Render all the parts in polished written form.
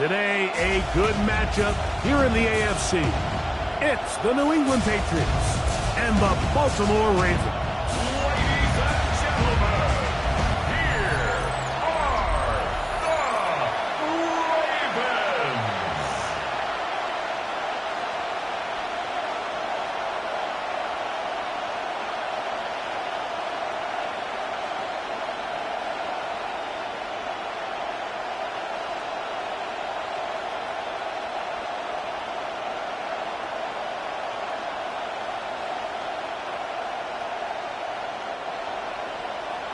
Today, a good matchup here in the AFC. It's the New England Patriots and the Baltimore Ravens. Ladies and gentlemen, here are the Ravens.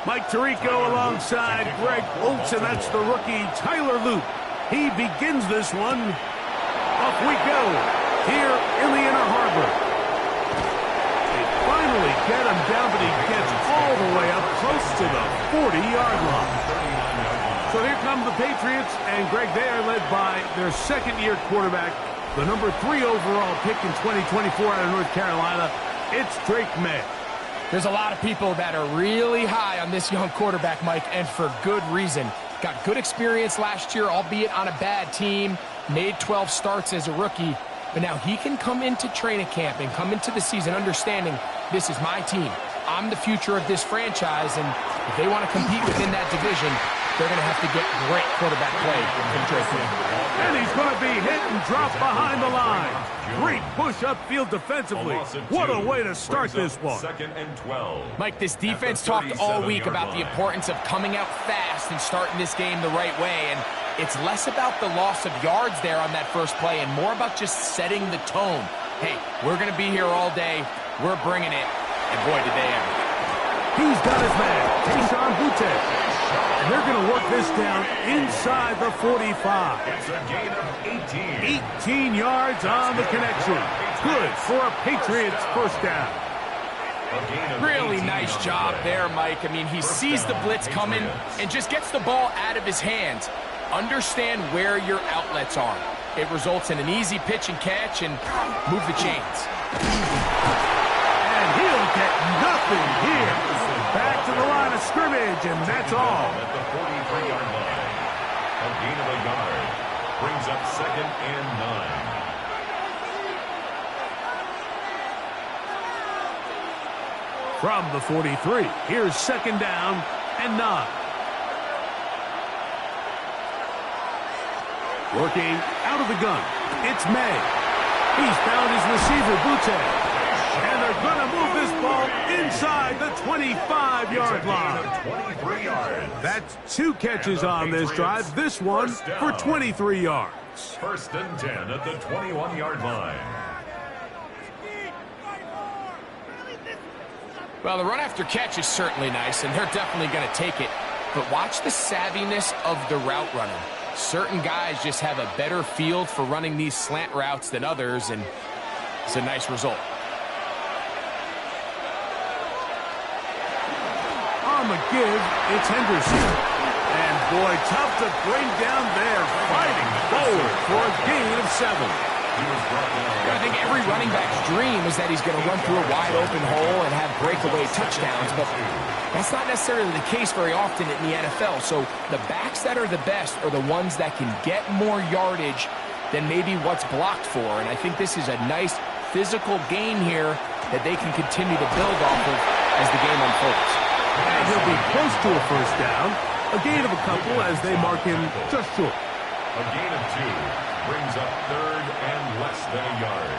Mike Tirico alongside Greg Olsen. That's the rookie Tyler Loop. He begins this one. Off we go here in the Inner Harbor. They finally get him down, but he gets all the way up close to the 40-yard line. So here come the Patriots, and Greg, they are led by their second-year quarterback, the number 3 overall pick in 2024 out of North Carolina. It's Drake May. There's a lot of people that are really high on this young quarterback, Mike, and for good reason. Got good experience last year, albeit on a bad team. Made 12 starts as a rookie. But now he can come into training camp and come into the season understanding this is my team. I'm the future of this franchise, and if they want to compete within that division, they're going to have to get great quarterback play from Drake May. And he's going to be hit and dropped behind the line. Great push upfield defensively. What a way to start this one. Second and 12. Mike, this defense talked all week about the importance of coming out fast and starting this game the right way. And it's less about the loss of yards there on that first play and more about just setting the tone. Hey, we're going to be here all day. We're bringing it. And boy, did they ever. He's got his man, Tayshaun Boutte. And they're going to work this down inside the 45. It's a gain of 18. 18 yards on the connection. Good for a Patriots first down. Really nice job there, Mike. I mean, he sees the blitz coming and just gets the ball out of his hands. Understand where your outlets are. It results in an easy pitch and catch and move the chains. And he'll get nothing here. Back to the line of scrimmage, and that's all. At the 43-yard line. A gain of a yard. Brings up second and 9. From the 43, here's second down and 9. Working out of the gun, it's May. He's found his receiver, Boutte. And they're going to move this ball inside the 25-yard line. 23 yards. That's 2 catches on this drive. This one for 23 yards. First and 10 at the 21-yard line. Well, the run after catch is certainly nice, and they're definitely going to take it. But watch the savviness of the route running. Certain guys just have a better feel for running these slant routes than others, and it's a nice result. On the give, it's Henderson. And boy, tough to bring down there, fighting forward for a gain of 7. I think every running back's dream is that he's going to run through a wide open hole and have breakaway touchdowns, but that's not necessarily the case very often in the NFL. So the backs that are the best are the ones that can get more yardage than maybe what's blocked for. And I think this is a nice physical gain here that they can continue to build off of as the game unfolds. And he'll be close to a first down. A gain of a couple as they mark him just short. A gain of 2 brings up third and less than a yard.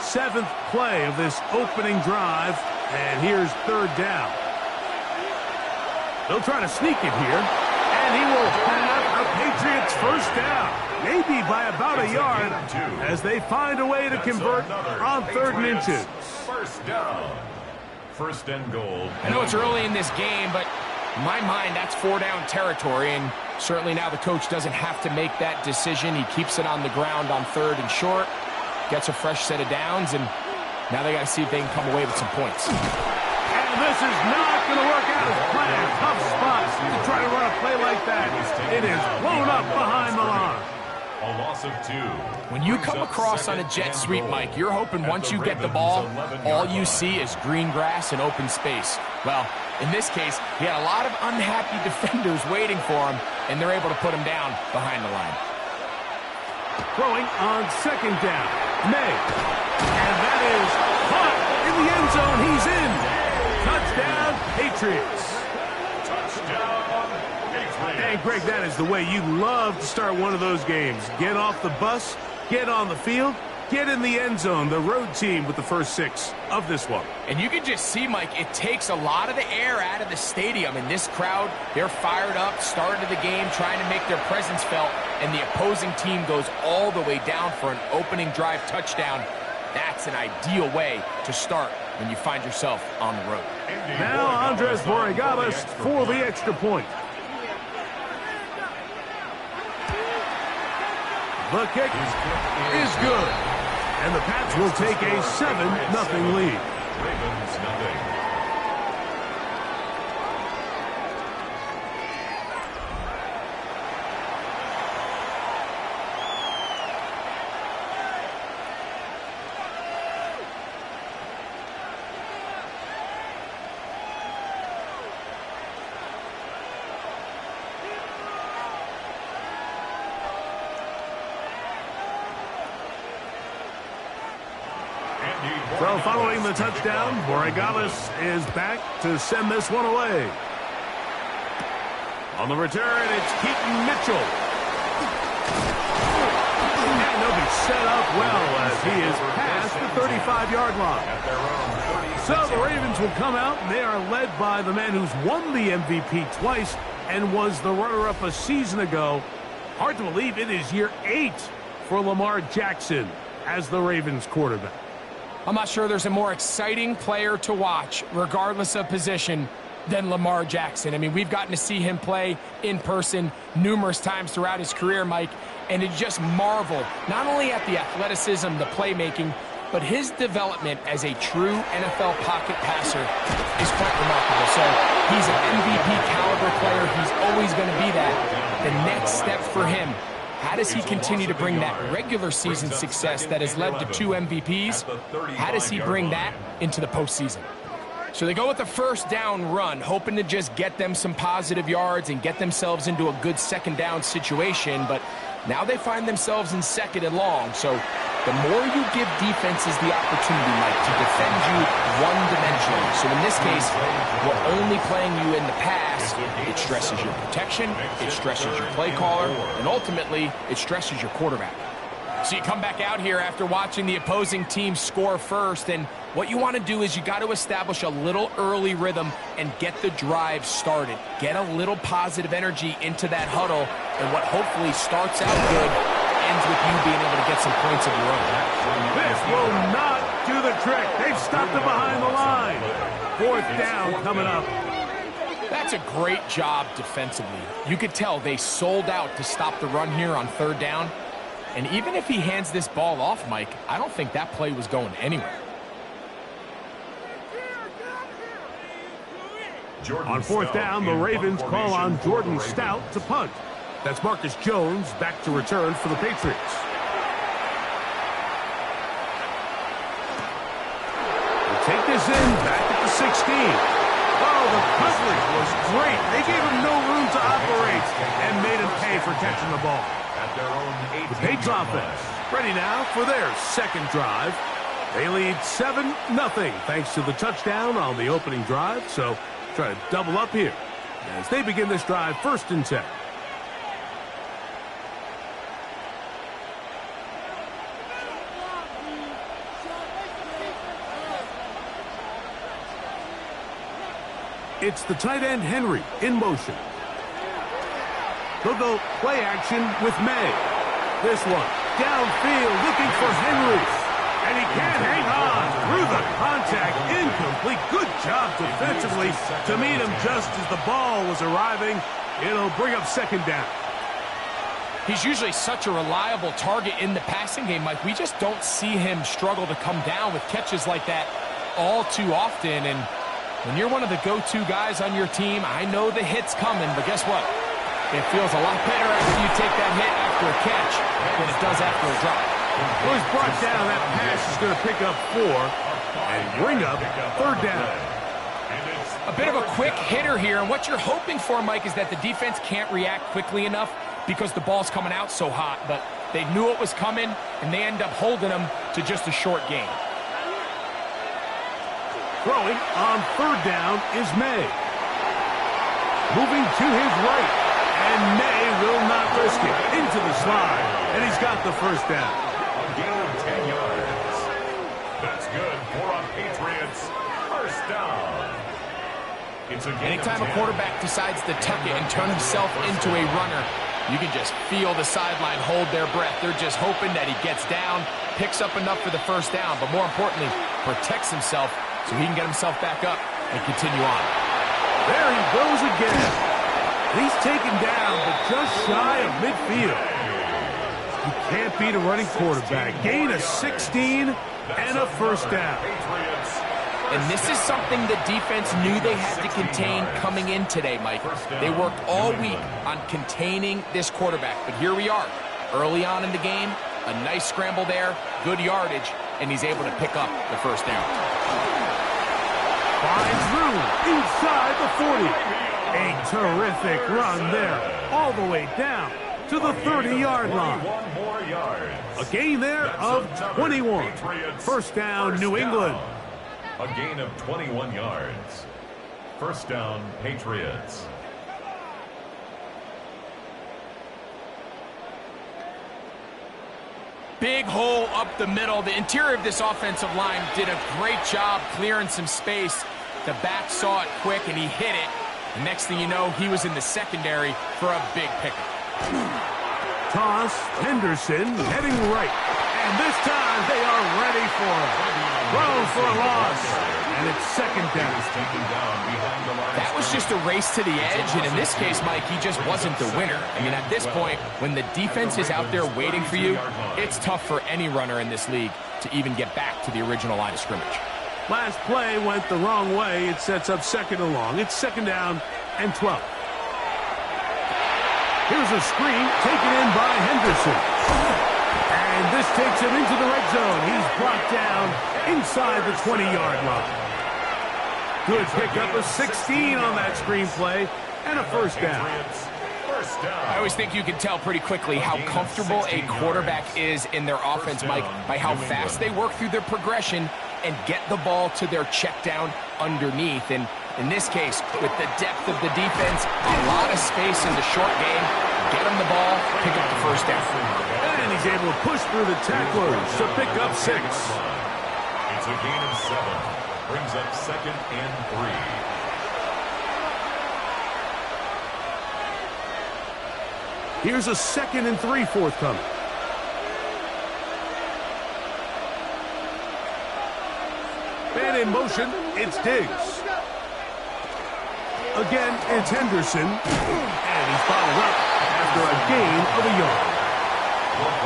Seventh play of this opening drive. And here's third down. They'll try to sneak it here. And he will have a Patriots first down. Maybe by about a yard as they find a way to convert on 3rd and inches. First down. First and goal. I know it's early in this game, but in my mind, that's 4-down territory, and certainly now the coach doesn't have to make that decision. He keeps it on the ground on 3rd and short, gets a fresh set of downs, and now they got to see if they can come away with some points. And this is not going to work out as planned. Tough spot to try to run a play like that. It is blown up behind the line. A loss of 2. When you come across on a jet sweep, Mike, you're hoping once you get the ball, all you see is green grass and open space. Well, In this case, he had a lot of unhappy defenders waiting for him, and they're able to put him down behind the line. Throwing on second down. May. And that is caught in the end zone. He's in. Touchdown, Patriots. Touchdown, Patriots. Hey, Greg, that is the way you love to start one of those games. Get off the bus, get on the field, get in the end zone. The road team with the first 6 of this one. And you can just see, Mike, it takes a lot of the air out of the stadium. And this crowd, they're fired up, started the game, trying to make their presence felt. And the opposing team goes all the way down for an opening drive touchdown. That's an ideal way to start when you find yourself on the road. Now Andres Borregales for the extra point. The kick is good. And the Pats will take a 7-0 lead. Ravens nothing. So following the touchdown, Borregales is back to send this one away. On the return, it's Keaton Mitchell. And he'll be set up well as he is past the 35-yard line. So the Ravens will come out, and they are led by the man who's won the MVP twice and was the runner-up a season ago. Hard to believe it is year 8 for Lamar Jackson as the Ravens quarterback. I'm not sure there's a more exciting player to watch, regardless of position, than Lamar Jackson. I mean, we've gotten to see him play in person numerous times throughout his career, Mike, and to just marvel not only at the athleticism, the playmaking, but his development as a true NFL pocket passer is quite remarkable. So he's an MVP caliber player. He's always going to be that. The next step for him, how does he continue to bring that regular season success that has led to 2 MVPs? How does he bring that into the postseason? So they go with the first down run, hoping to just get them some positive yards and get themselves into a good second down situation. But now they find themselves in second and long. So the more you give defenses the opportunity, Mike, to defend you one-dimensionally. So in this case, we're only playing you in the pass. It stresses your protection, it stresses your play caller, and ultimately, it stresses your quarterback. So you come back out here after watching the opposing team score first, and what you want to do is you got to establish a little early rhythm and get the drive started. Get a little positive energy into that huddle, and what hopefully starts out good ends with you being able to get some points of your own. This will not do the trick. They've stopped it behind the line. 4th down coming up. That's a great job defensively. You could tell they sold out to stop the run here on 3rd down. And even if he hands this ball off, Mike, I don't think that play was going anywhere. On 4th down, the Ravens call on Jordan Stout to punt. That's Marcus Jones back to return for the Patriots. We'll take this in back at the 16. Oh, the coverage was great. They gave him no room to operate and made him pay for catching the ball. The Patriots offense ready now for their second drive. They lead 7-0 thanks to the touchdown on the opening drive. So try to double up here as they begin this drive 1st and 10. It's the tight end Henry in motion. They'll go play action with May. This one downfield looking for Henry. And he can't hang on through the contact. Incomplete. Good job defensively to meet him just as the ball was arriving. It'll bring up 2nd down. He's usually such a reliable target in the passing game, Mike. We just don't see him struggle to come down with catches like that all too often. And when you're one of the go-to guys on your team, I know the hit's coming, but guess what? It feels a lot better after you take that hit after a catch than it does after a drop. Well, he's brought down. That pass is going to pick up 4 and bring up 3rd down. And it's A bit of a quick hitter here, and what you're hoping for, Mike, is that the defense can't react quickly enough because the ball's coming out so hot, but they knew it was coming, and they end up holding them to just a short gain. Throwing on third down is May. Moving to his right, and May will not risk it. Into the slide, and he's got the first down. A gain of 10 yards. That's good for a Patriots first down. It's a gain Anytime of a 10. quarterback decides to tuck it and turn himself into a runner, you can just feel the sideline hold their breath. They're just hoping that he gets down, picks up enough for the first down, but more importantly, protects himself so he can get himself back up and continue on. There he goes again. He's taken down, but just shy of midfield. You can't beat a running quarterback. Gain of 16 and a first down. And this is something the defense knew they had to contain coming in today, Mike. They worked all week on containing this quarterback, but here we are. Early on in the game, a nice scramble there, good yardage, and he's able to pick up the first down. Finds room inside the 40. A terrific run there, all the way down to the 30-yard line. A gain there of 21. First down, New England. A gain of 21 yards. First down, Patriots. Big hole up the middle. The interior of this offensive line did a great job clearing some space. The back saw it quick, and he hit it. The next thing you know, he was in the secondary for a big pickup. Toss, Henderson heading right. And this time they are ready for him. Throws for a loss. And it's second down. That was just a race to the edge, and in this case, Mike, he just wasn't the winner. I mean, at this point, when the defense is out there waiting for you, it's tough for any runner in this league to even get back to the original line of scrimmage. Last play went the wrong way. It sets up second and long. It's second down and 12. Here's a screen taken in by Henderson. And this takes him into the red zone. He's brought down inside the 20-yard line. Good pickup of 16 on that screen play and a first down. I always think you can tell pretty quickly how comfortable a quarterback is in their offense, Mike, by how fast they work through their progression and get the ball to their check down underneath. And in this case, with the depth of the defense, a lot of space in the short game, get him the ball, pick up the first down. And he's able to push through the tacklers to pick up 6. It's a gain of 7. Brings up second and 3. Here's a second and 3 forthcoming. And in motion, it's Diggs. Again, it's Henderson. And he's followed up after a gain of a yard.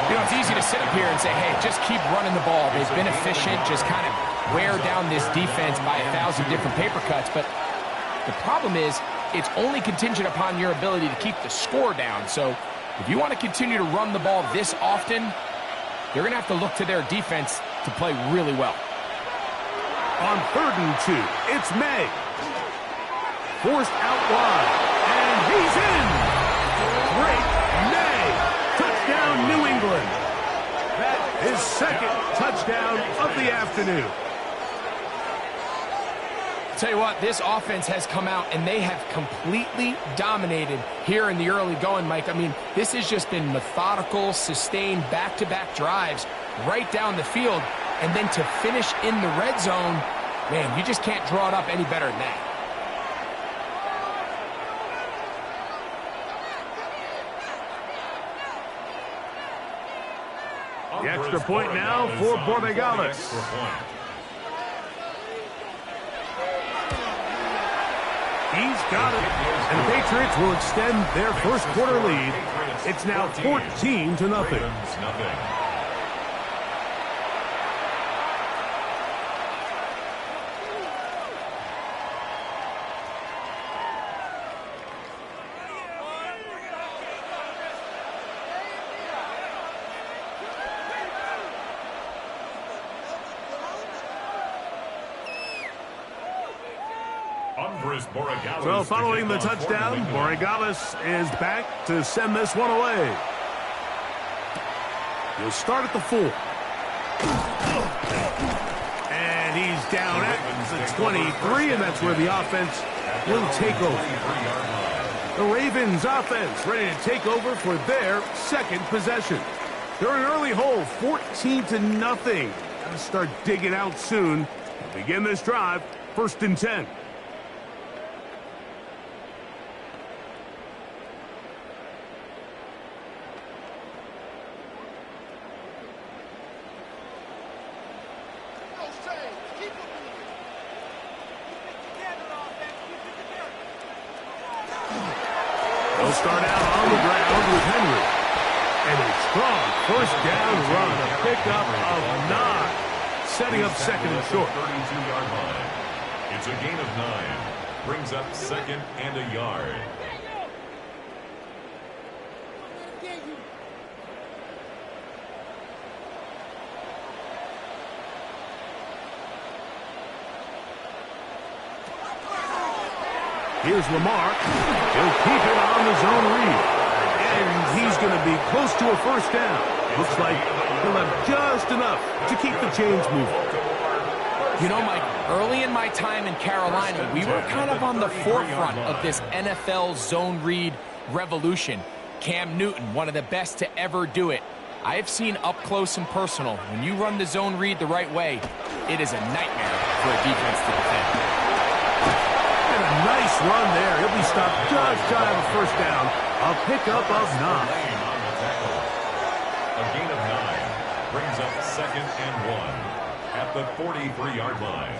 You know, it's easy to sit up here and say, hey, just keep running the ball. They've been efficient, just kind of wear down this defense by 1,000 different paper cuts. But the problem is, it's only contingent upon your ability to keep the score down. So if you want to continue to run the ball this often, you're going to have to look to their defense to play really well. On third and 2, it's May. Forced out wide, and he's in. Great May. Touchdown, New England. That is second touchdown of the afternoon. Tell you what, this offense has come out and they have completely dominated here in the early going, Mike. I mean, this has just been methodical, sustained, back-to-back drives right down the field. And then to finish in the red zone, man, you just can't draw it up any better than that. The extra point now for Borregales. He's got it. And the Patriots will extend their first quarter lead. It's now 14-0. Chris Borregales. So following the touchdown, Borregales is back to send this one away. He'll start at the 4. And he's down at the 23, and that's where the offense will take over. The Ravens offense ready to take over for their second possession. They're in an early hole, 14-0. Got to start digging out soon. Begin this drive, 1st and 10. They'll start out on the ground with Henry. And a strong 1st down run, a pickup of 9. Setting up 2nd and short. 32-yard line. It's a gain of 9. Brings up 2nd and a yard. Here's Lamar. He'll keep it on the zone read. And he's going to be close to a 1st down. Looks like he'll have just enough to keep the chains moving. You know, Mike, early in my time in Carolina, we were kind of on the forefront of this NFL zone read revolution. Cam Newton, one of the best to ever do it. I have seen up close and personal, when you run the zone read the right way, it is a nightmare for a defense to defend. And a nice run there. He'll be stopped just shy of a 1st down. A pickup of 9. A gain of 9 brings up 2nd and 1 at the 43-yard line.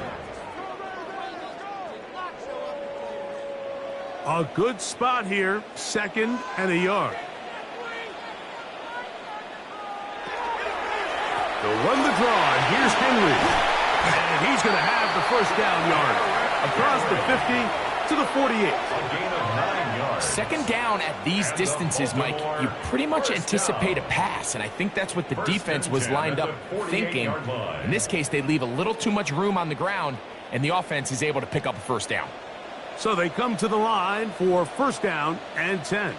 A good spot here, 2nd and a yard. They'll run the draw, and here's Henry. And he's going to have the 1st down yard. Across the 50 to the 48. A gain of 9 yards. 2nd down at these distances, Mike, you pretty much anticipate a pass, and I think that's what the defense was lined up thinking. In this case, they leave a little too much room on the ground, and the offense is able to pick up a 1st down. So they come to the line for 1st down and 10.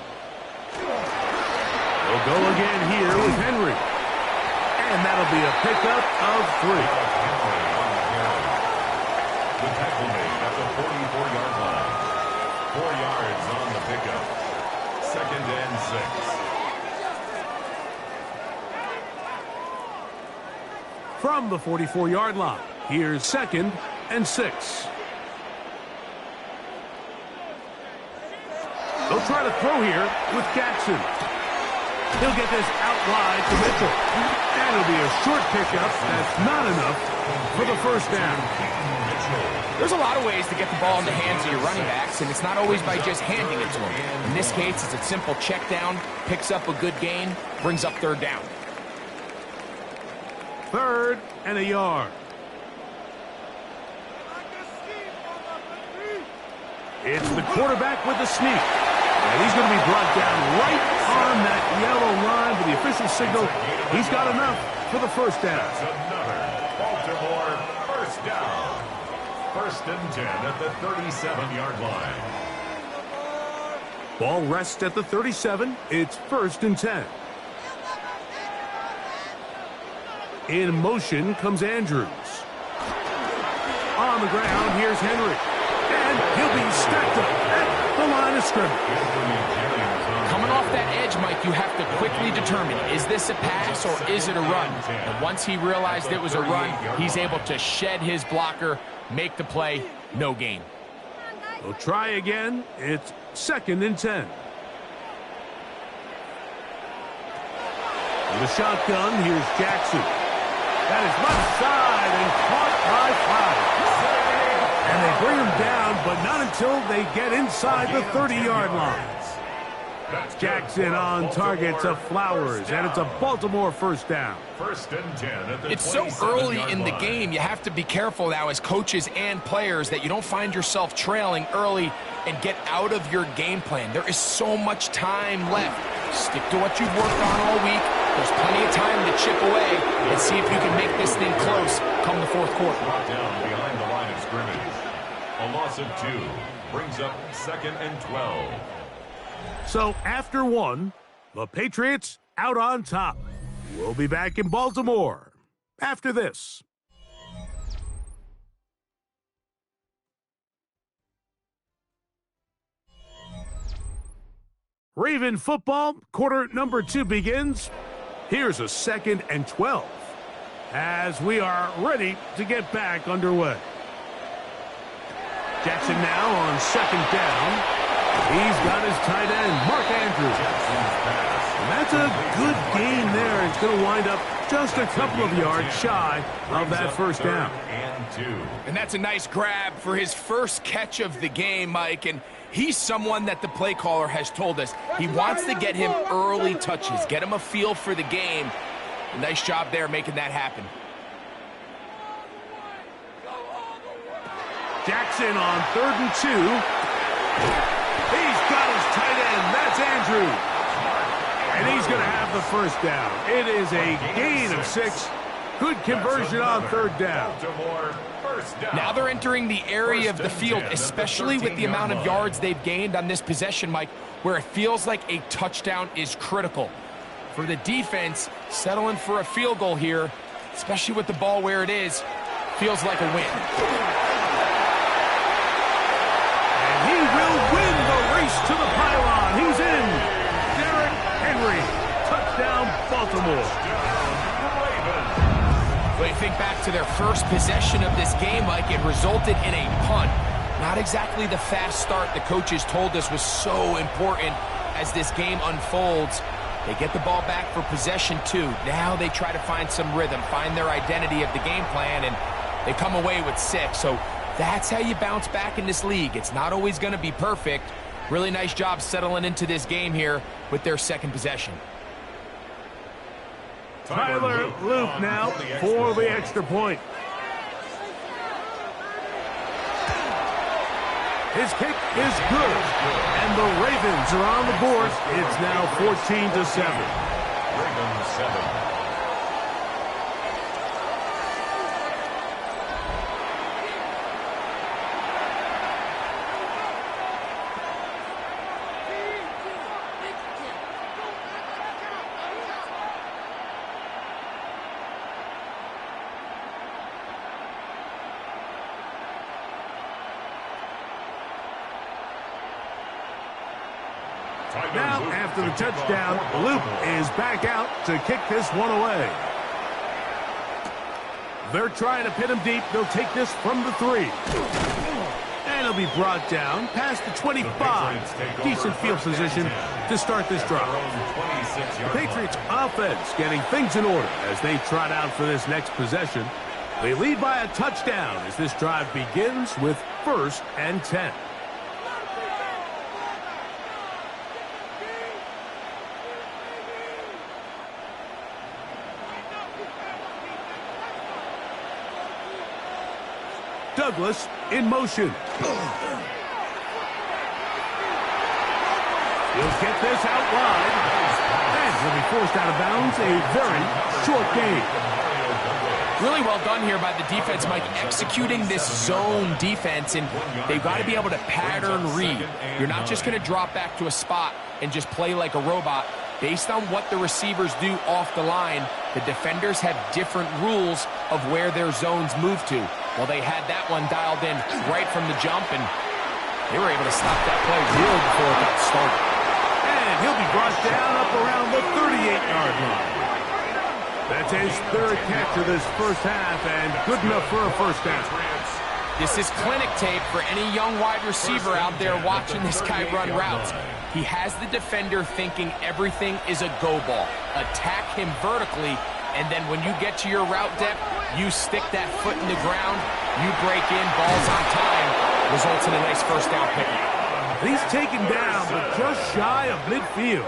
They'll go again here with Henry. And that'll be a pickup of 3. The tackle made at the 44-yard line. 4 yards on the pickup. 2nd and 6. From the 44-yard line, here's 2nd and 6. They'll try to throw here with Jackson. He'll get this out wide to Mitchell. And it'll be a short pickup. That's not enough for the 1st down. There's a lot of ways to get the ball in the hands of your running backs, and it's not always by just handing it to them. In this case, it's a simple check down, picks up a good gain, brings up 3rd down. 3rd and a yard. It's the quarterback with the sneak. And he's going to be brought down right on that yellow line for the official signal. He's got enough for the 1st down. That's another Baltimore 1st down. 1st and 10 at the 37-yard line. Ball rests at the 37. It's 1st and 10. In motion comes Andrews. On the ground, here's Henry. And he'll be stacked up at the line of scrimmage. Coming off that edge, Mike, you have to quickly determine, is this a pass or is it a run? And once he realized it was a run, he's able to shed his blocker, make the play, no gain. We'll try again. It's 2nd and 10. With a shotgun, here's Jackson. That is left side and caught by Flowers. And they bring him down, but not until they get inside the 30-yard line. Jackson on target to Flowers, and it's a Baltimore 1st down. 1st and 10 at the It's so 27-yard early in the line. game, you have to be careful now as coaches and players that you don't find yourself trailing early and get out of your game plan. There is so much time left. Stick to what you've worked on all week. There's plenty of time to chip away and see if you can make this thing close come the 4th quarter. Brought down behind the line of scrimmage. A loss of 2 brings up 2nd and 12. So after 1, the Patriots out on top. We'll be back in Baltimore after this. Raven football, quarter number 2 begins. Here's a 2nd and 12 as we are ready to get back underway. Jackson now on 2nd down. He's got his tight end, Mark Andrews. And that's a good gain there. It's going to wind up just a couple of yards shy of that first down. And that's a nice grab for his first catch of the game, Mike. And he's someone that the play caller has told us he wants to get him early touches, get him a feel for the game. Nice job there making that happen. Jackson on 3rd and 2. He's got his tight end. That's Andrews. And he's going to have the first down. It is a gain of 6. Good conversion on 3rd down. Now they're entering the area of the field, especially with the amount of yards they've gained on this possession, Mike, where it feels like a touchdown is critical. For the defense, settling for a field goal here, especially with the ball where it is, feels like a win. And he will win the race to the pylon. He's in. Derrick Henry. Touchdown, Baltimore. But you think back to their first possession of this game, Mike, it resulted in a punt. Not exactly the fast start the coaches told us was so important as this game unfolds. They get the ball back for possession 2. Now they try to find some rhythm, find their identity of the game plan, and they come away with 6. So that's how you bounce back in this league. It's not always going to be perfect. Really nice job settling into this game here with their second possession. Tyler Loop now for the extra point. His kick is good, and the Ravens are on the board. It's now 14-7. Ravens 7. Now, after the touchdown, Luke is back out to kick this one away. They're trying to pin him deep. They'll take this from the 3. And he'll be brought down past the 25. Decent field position to start this drive. The Patriots offense getting things in order as they trot out for this next possession. They lead by a touchdown as this drive begins with 1st and 10. Douglas in motion. He'll get this out wide. And he'll be forced out of bounds. A very short game. Really well done here by the defense, Mike, executing this zone defense, and they've got to be able to pattern read. You're not just going to drop back to a spot and just play like a robot. Based on what the receivers do off the line, the defenders have different rules of where their zones move to. Well, they had that one dialed in right from the jump, and they were able to stop that play real before it got started. And he'll be brought down up around the 38-yard line. That's his 3rd catch of this first half, and good enough for a first down. This is clinic tape for any young wide receiver out there watching this guy run routes. He has the defender thinking everything is a go ball. Attack him vertically, and then when you get to your route depth, you stick that foot in the ground, you break in, balls on time, results in a nice first down pickup. He's taken down, but just shy of midfield.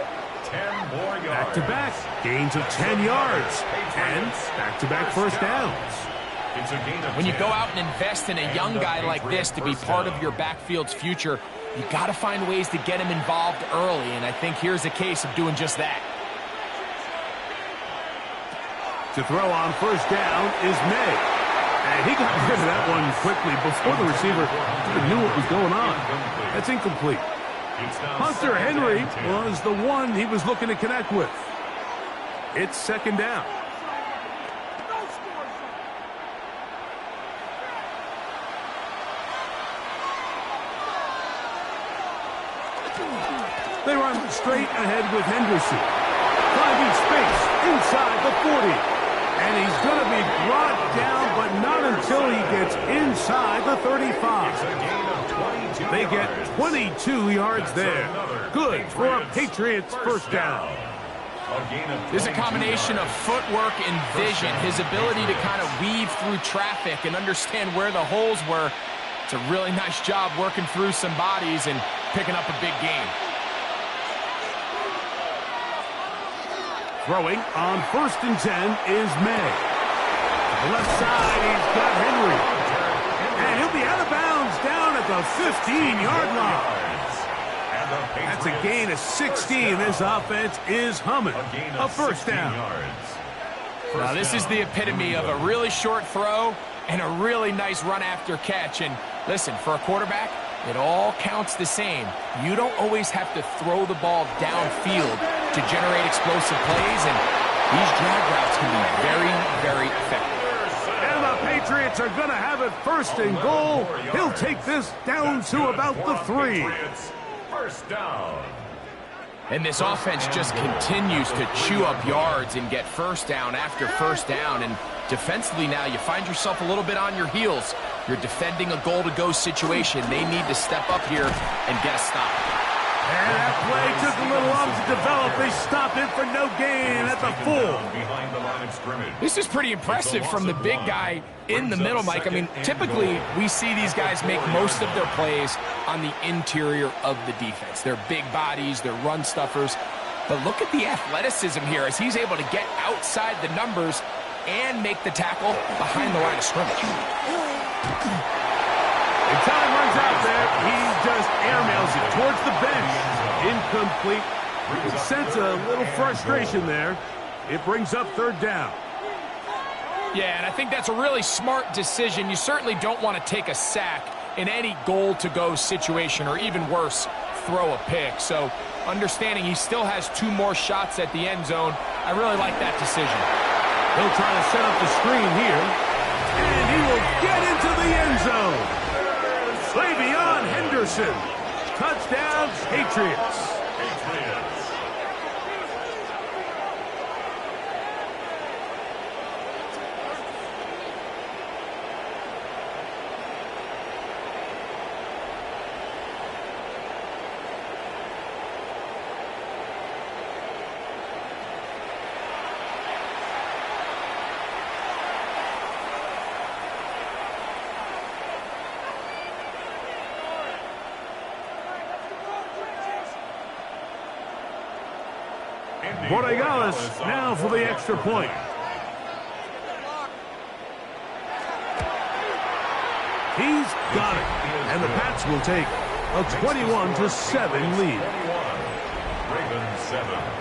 10 more yards. Back-to-back gains of 10 yards, and back-to-back first downs. When you go out and invest in a young guy like this to be part of your backfield's future, you got to find ways to get him involved early, and I think here's a case of doing just that. To throw on first down is May. And he got rid of that one quickly before the receiver even knew what was going on. That's incomplete. Hunter Henry was the one he was looking to connect with. It's second down. They run straight ahead with Henderson. Finding space inside the 40. And he's going to be brought down, but not until he gets inside the 35. They get 22 yards there. Good for a Patriots first down. There's a combination of footwork and vision. His ability to kind of weave through traffic and understand where the holes were. It's a really nice job working through some bodies and picking up a big gain. Throwing on 1st and 10 is May. To the left side, he's got Henry. And he'll be out of bounds down at the 15-yard line. That's a gain of 16. This offense is humming. A first down. Now, this is the epitome of a really short throw and a really nice run after catch. And listen, for a quarterback, it all counts the same. You don't always have to throw the ball downfield to generate explosive plays, and these drag routes can be very, very effective. And the Patriots are going to have it 1st and goal. He'll take this down to about the 3. First down. And this offense just continues to chew up yards and get first down after first down. And defensively now, you find yourself a little bit on your heels. You're defending a goal-to-go situation. They need to step up here and get a stop. And that play took a little long to develop. They stop it for no gain at the 4. This is pretty impressive from the big guy in the middle, Mike. I mean, typically we see these guys make most of their plays on the interior of the defense. They're big bodies, they're run stuffers. But look at the athleticism here as he's able to get outside the numbers and make the tackle behind the line of scrimmage. And time runs out there. He just airmails it towards the bench. Incomplete. You can sense a little frustration there. It brings up 3rd down. Yeah, and I think that's a really smart decision. You certainly don't want to take a sack in any goal-to-go situation, or even worse, throw a pick. So understanding he still has 2 more shots at the end zone, I really like that decision. He'll try to set up the screen here. And he will get into the end zone. Le'Veon Henderson. Touchdown, Patriots. Borregales now for the extra point. He's got it. And the Pats will take a 21-7 lead. Ravens 7.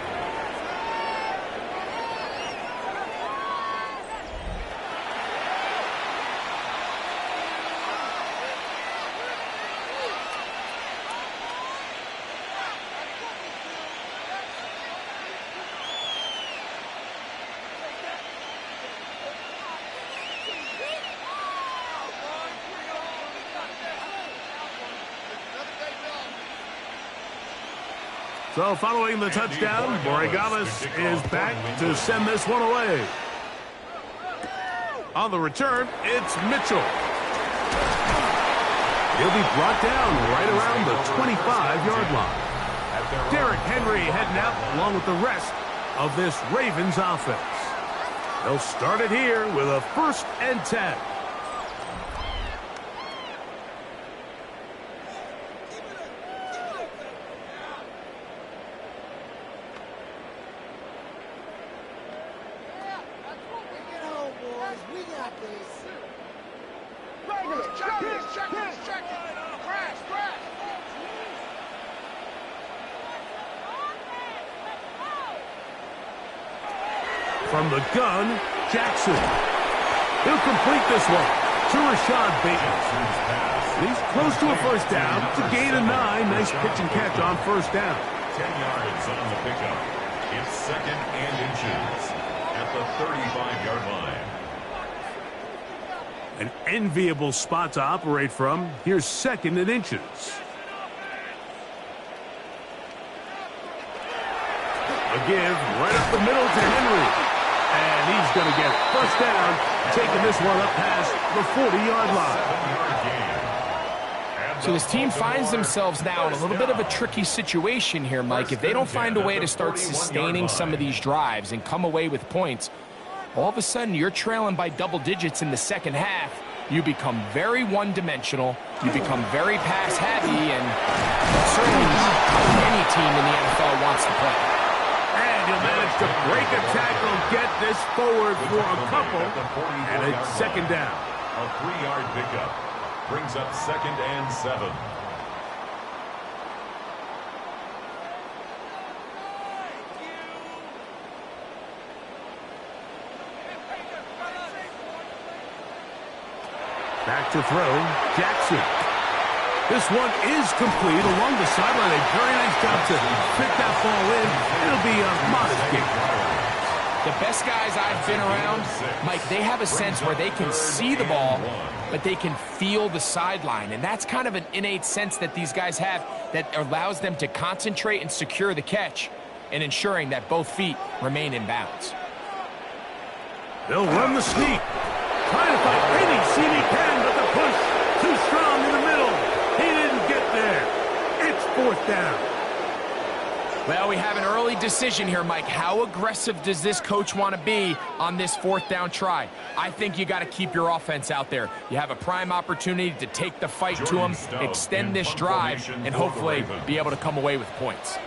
So following the touchdown, Borregales is back to send this one away. On the return, it's Mitchell. He'll be brought down right around the 25-yard line. Derrick Henry heading out along with the rest of this Ravens offense. They'll start it here with a 1st and 10. From the gun, Jackson. He'll complete this one to Rashad Bateman. He's close to a first down. It's a gain of 9. Nice pitch and catch on first down. 10 yards on the pickup. It's second and inches at the 35-yard line. An enviable spot to operate from. Here's second and inches. A give right up the middle to Henry. And he's going to get it. First down, taking this one up past the 40-yard line. So this team finds themselves now in a little bit of a tricky situation here, Mike. If they don't find a way to start sustaining some of these drives and come away with points, all of a sudden you're trailing by double digits in the second half. You become very one-dimensional. You become very pass-heavy, and certainly not how any team in the NFL wants to play. And he'll manage to break a tackle, get this forward for a couple, and it's second down. A 3-yard pickup brings up second and 7. Back to throw, Jackson. This one is complete along the sideline. A very nice job to pick that ball in. It'll be a modest gain. The best guys I've been around, Mike, they have a sense where they can see the ball, but they can feel the sideline. And that's kind of an innate sense that these guys have that allows them to concentrate and secure the catch and ensuring that both feet remain in bounds. They'll run the sneak. Trying to find any seam he can, but the push too strong in the middle. He didn't get there. It's fourth down. Well, we have an early decision here, Mike. How aggressive does this coach want to be on this fourth down try? I think you got to keep your offense out there. You have a prime opportunity to take the fight to him, extend this drive, and hopefully be able to come away with points.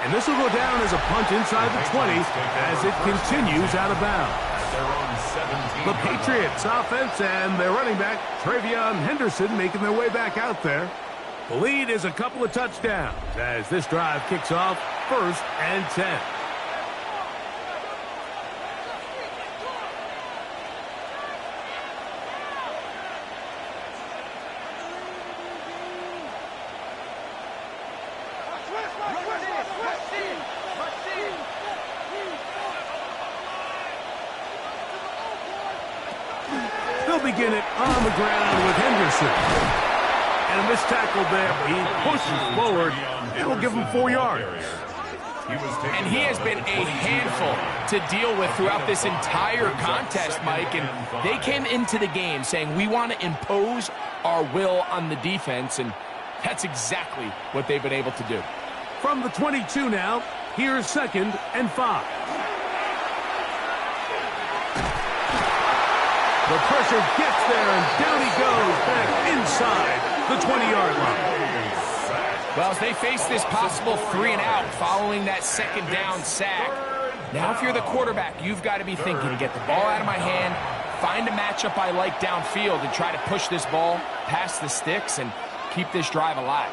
And this will go down as a punt inside the 20 as it continues out of bounds. The Patriots offense and their running back, Travion Henderson, making their way back out there. The lead is a couple of touchdowns as this drive kicks off first and 10. They'll begin it on the ground with Henderson. And a missed tackle there. He pushes forward. It'll give him 4 yards. And he has been a handful to deal with throughout this entire contest, Mike. And they came into the game saying, we want to impose our will on the defense. And that's exactly what they've been able to do. From the 22 now, here's second and 5. The pressure gets there, and down he goes back inside the 20-yard line. Well, as they face this possible 3-and-out following that second down sack, now if you're the quarterback, you've got to be thinking, get the ball out of my hand, find a matchup I like downfield, and try to push this ball past the sticks and keep this drive alive.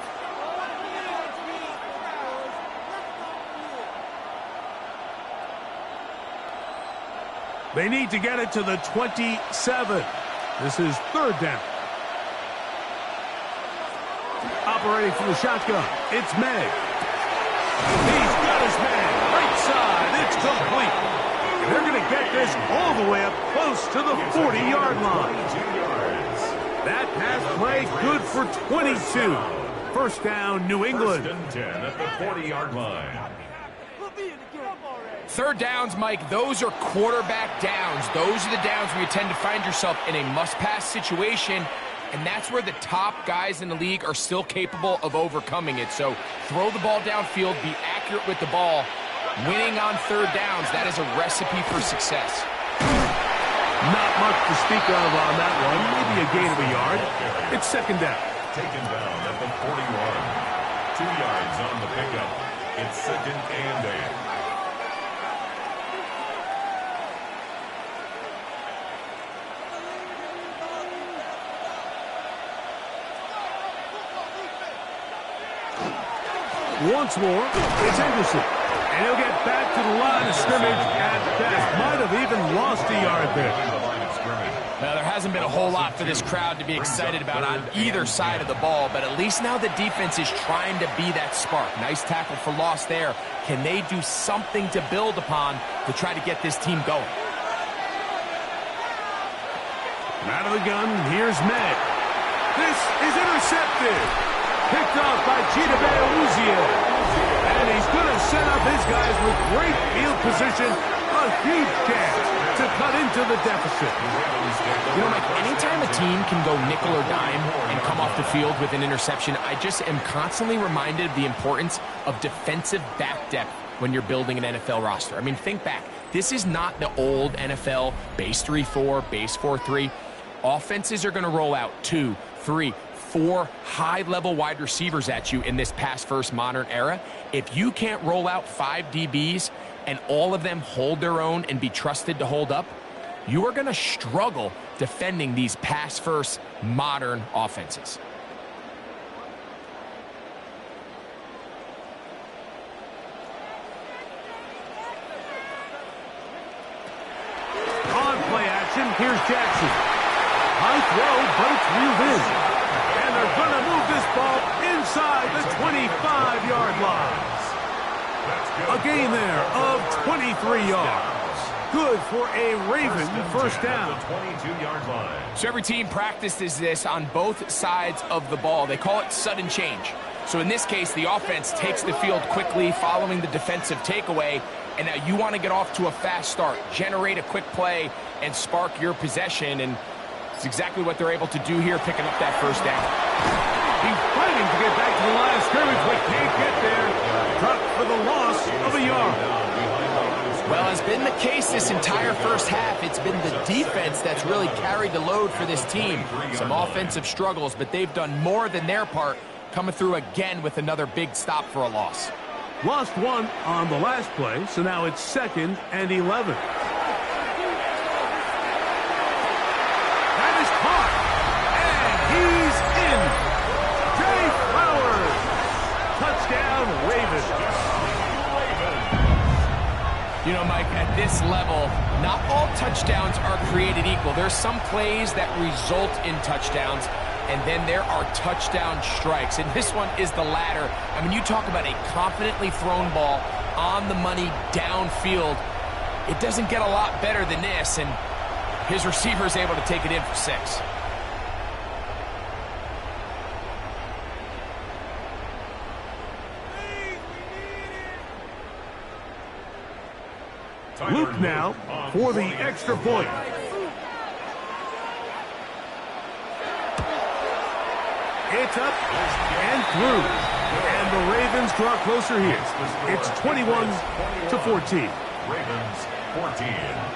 They need to get it to the 27. This is third down. Operating from the shotgun, it's May. He's got his man right side. It's complete. And they're going to get this all the way up close to the 40-yard line. That pass play good for 22. First down, New England. First and 10 at the 40-yard line. Third downs, Mike, those are quarterback downs. Those are the downs where you tend to find yourself in a must-pass situation, and that's where the top guys in the league are still capable of overcoming it. So throw the ball downfield, be accurate with the ball. Winning on third downs, that is a recipe for success. Not much to speak of on that one. Maybe a gain of a yard. It's second down. Taken down at the 41. 2 yards on the pickup. It's second and 8. Once more, it's Henderson. And he'll get back to the line of scrimmage at best. Might have even lost a yard there. Now, there hasn't been a whole lot for this crowd to be excited about on either side of the ball, but at least now the defense is trying to be that spark. Nice tackle for loss there. Can they do something to build upon to try to get this team going? Out of the gun, here's May. This is intercepted. Picked off by Gita Uzia. And he's going to set up his guys with great field position. A huge chance to cut into the deficit. You know, Mike, anytime a team can go nickel or dime and come off the field with an interception, I just am constantly reminded of the importance of defensive back depth when you're building an NFL roster. I mean, think back. This is not the old NFL base 3-4, base 4-3. Offenses are going to roll out 2, 3, 4 high-level wide receivers at you in this pass-first modern era. If you can't roll out 5 DBs and all of them hold their own and be trusted to hold up, you are going to struggle defending these pass-first modern offenses. On play action, here's Jackson. High throw, but it's reeled in. And they're going to move this ball inside the 25-yard line. A gain there of 23 yards. Good for a Raven first down. 22-yard line. So every team practices this on both sides of the ball. They call it sudden change. So in this case, the offense takes the field quickly following the defensive takeaway, and now you want to get off to a fast start, generate a quick play, and spark your possession, and it's exactly what they're able to do here, picking up that first down. He's fighting to get back to the line of scrimmage, but can't get there. Dropped for the loss of a yard. Well, as been the case this entire first half, it's been the defense that's really carried the load for this team. Some offensive struggles, but they've done more than their part, coming through again with another big stop for a loss. Lost one on the last play, so now it's 2nd and 11. That is caught, and he's in. Jay Flowers. Touchdown, Ravens. You know, Mike, at this level, not all touchdowns are created equal. There's some plays that result in touchdowns, and then there are touchdown strikes, and this one is the latter. I mean, you talk about a confidently thrown ball on the money downfield. It doesn't get a lot better than this, and his receiver is able to take it in for 6. Luke now for the extra point. It's up and through. And the Ravens draw closer here. It's 21-14. Ravens 14.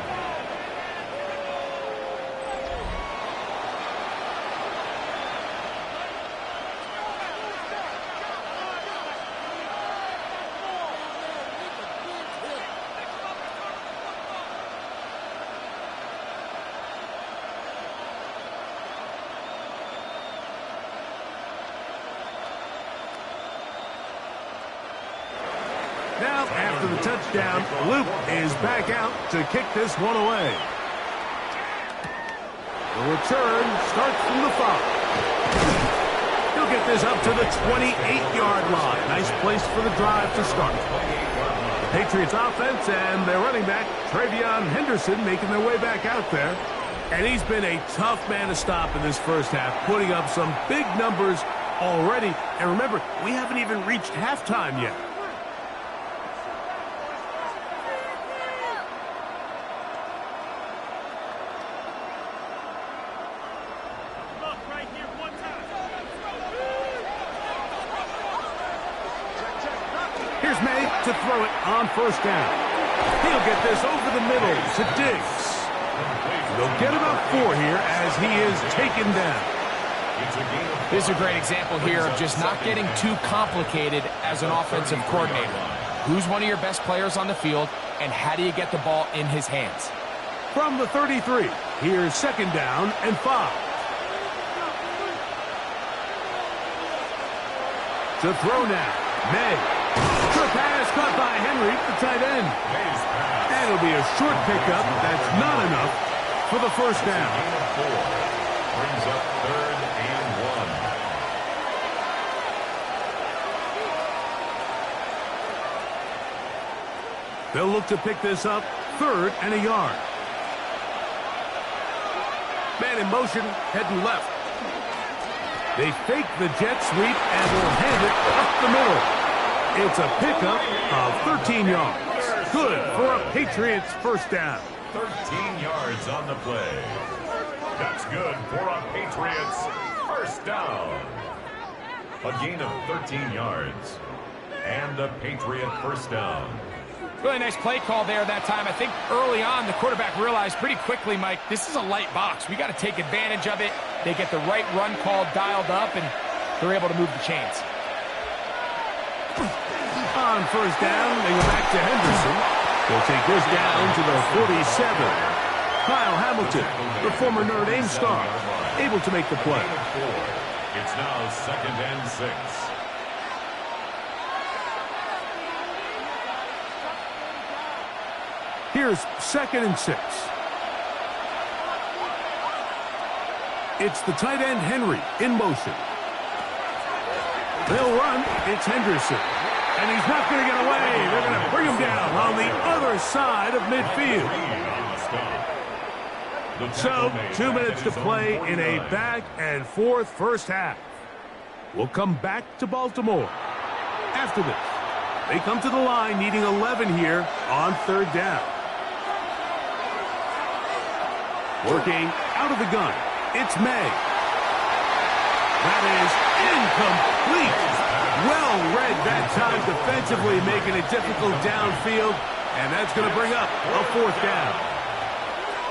Now, after the touchdown, Luke is back out to kick this one away. The return starts from the 5. He'll get this up to the 28-yard line. Nice place for the drive to start. The Patriots offense and their running back, Travion Henderson, making their way back out there. And he's been a tough man to stop in this first half, putting up some big numbers already. And remember, we haven't even reached halftime yet. Here's May to throw it on first down. He'll get this over the middle to Diggs. They'll get about 4 here as he is taken down. This is a great example here of just not getting too complicated as an offensive coordinator. Who's one of your best players on the field, and how do you get the ball in his hands? From the 33, here's 2nd down and 5. To throw now, May. Took Pass caught by Henry, the tight end. And it'll be a short pickup. That's not enough for the first down. Brings up 3rd and 1. They'll look to pick this up 3rd and a yard. Man in motion, heading left. They fake the jet sweep and will hand it up the middle. It's a pickup of 13 yards. Good for a Patriots first down. 13 yards on the play. That's good for a Patriots first down. A gain of 13 yards. And a Patriot first down. Really nice play call there that time. I think early on the quarterback realized pretty quickly, Mike, this is a light box. We got to take advantage of it. They get the right run call dialed up, and they're able to move the chains. On first down, they go back to Henderson. They'll take this down to the 47. Kyle Hamilton, the former Notre Dame star, able to make the play. It's now 2nd and 6. Here's 2nd and 6. It's the tight end Henry in motion. They'll run. It's Henderson. And he's not going to get away. They're going to bring him down on the other side of midfield. So, 2 minutes to play in a back-and-forth first half. We'll come back to Baltimore. After this, they come to the line needing 11 here on 3rd down. Working out of the gun, it's May. That is incomplete. Well read that time defensively, making it difficult downfield, and that's going to bring up a 4th down.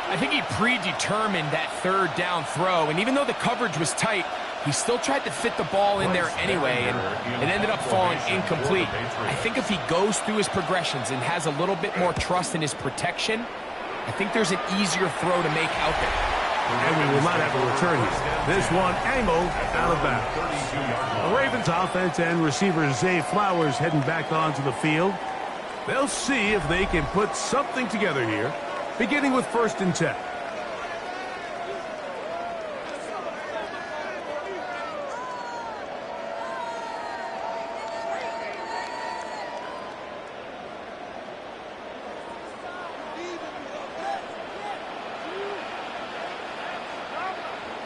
I think he predetermined that 3rd down throw, and even though the coverage was tight, he still tried to fit the ball in there anyway, and it ended up falling incomplete. I think if he goes through his progressions and has a little bit more trust in his protection, I think there's an easier throw to make out there. And we will not have a return here. This one angled out of bounds. The Ravens offense and receiver Zay Flowers heading back onto the field. They'll see if they can put something together here, beginning with 1st and 10.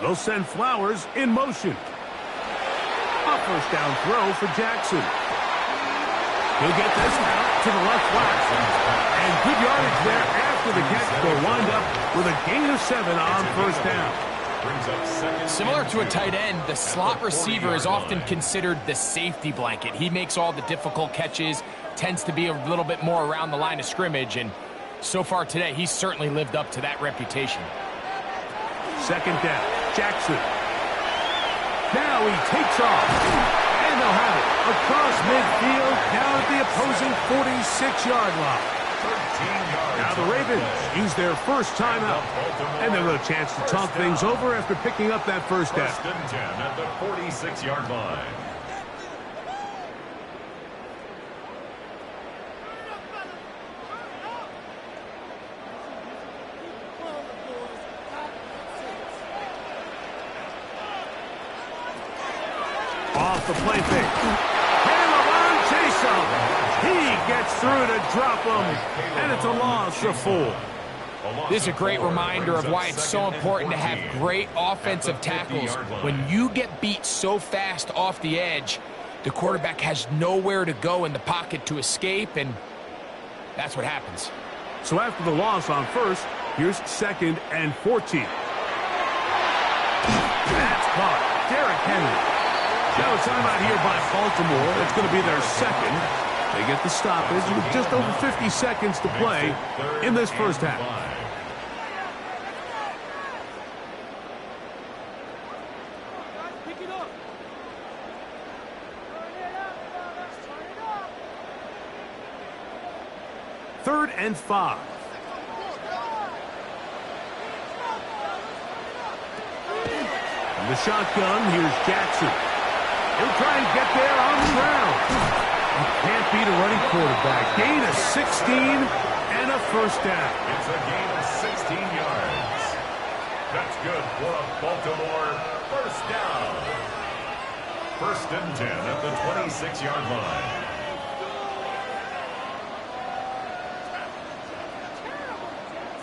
They'll send Flowers in motion. A first down throw for Jackson. He'll get this out to the left flat. And good yardage there after the catch. They'll wind up with a gain of 7 on first down. Similar to a tight end, the slot receiver is often considered the safety blanket. He makes all the difficult catches, tends to be a little bit more around the line of scrimmage, and so far today, he's certainly lived up to that reputation. 2nd down. Jackson. Now he takes off. And they'll have it across midfield down at the opposing 46-yard line. Now the Ravens use their first timeout. And they'll have a chance to talk things over after picking up that first down. 1st and 10 at the 46-yard line. Off the play fake. And Lamont Jason. He gets through to drop him. And it's a loss of 4. This is a great reminder of why it's so important to have great offensive tackles. When you get beat so fast off the edge, the quarterback has nowhere to go in the pocket to escape, and that's what happens. So after the loss on 1st, here's 2nd and 14. That's caught. Derrick Henry. Now a timeout here by Baltimore. That's going to be their 2nd. They get the stoppage with just over 50 seconds to play in this first half. Third and 5. From the shotgun, here's Jackson. He'll try and get there on the ground. You can't beat a running quarterback. Gain of 16 and a first down. It's a gain of 16 yards. That's good for a Baltimore first down. First and 10 at the 26-yard line.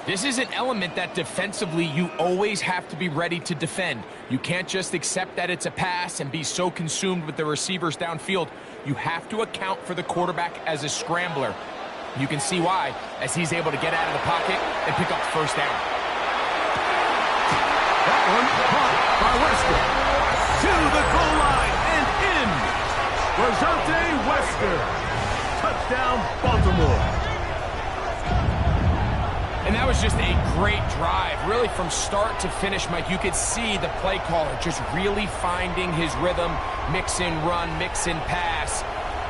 This is an element that defensively you always have to be ready to defend. You can't just accept that it's a pass and be so consumed with the receivers downfield. You have to account for the quarterback as a scrambler. You can see why, as he's able to get out of the pocket and pick up the first down. That one caught by Wesker. To the goal line and in. Rajante Wesker. Touchdown, Baltimore. And that was just a great drive. Really, from start to finish, Mike, you could see the play caller just really finding his rhythm. Mix in run, mix in pass.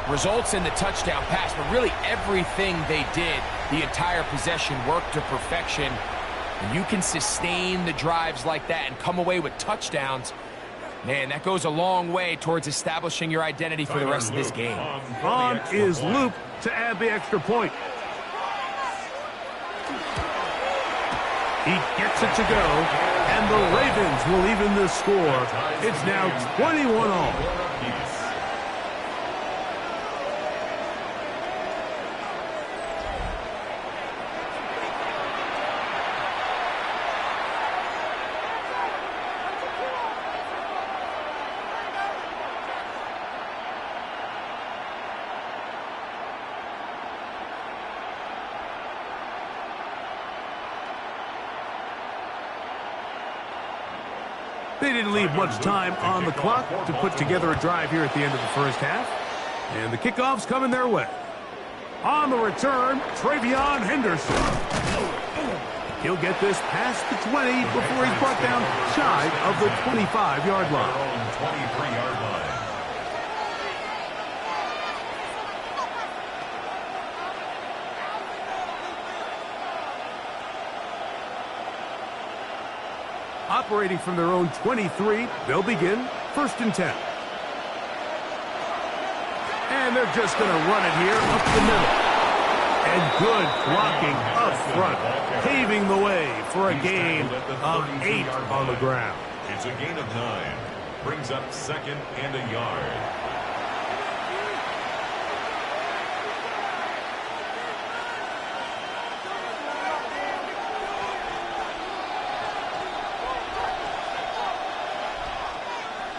Results in the touchdown pass, but really everything they did, the entire possession worked to perfection. And you can sustain the drives like that and come away with touchdowns. Man, that goes a long way towards establishing your identity for the rest of this game. On is Loop to add the extra point. He gets it to go, and the Ravens will even the score. It's now 21-all. They didn't leave much time on the clock to put together a drive here at the end of the first half. And the kickoff's coming their way. On the return, Travion Henderson. He'll get this past the 20 before he's brought down shy of the 25-yard line. 23-yard line. Operating from their own 23, they'll begin first and 10. And they're just going to run it here up the middle. And good blocking up front, paving the way for a gain of 8 on the ground. It's a gain of 9. Brings up second and a yard.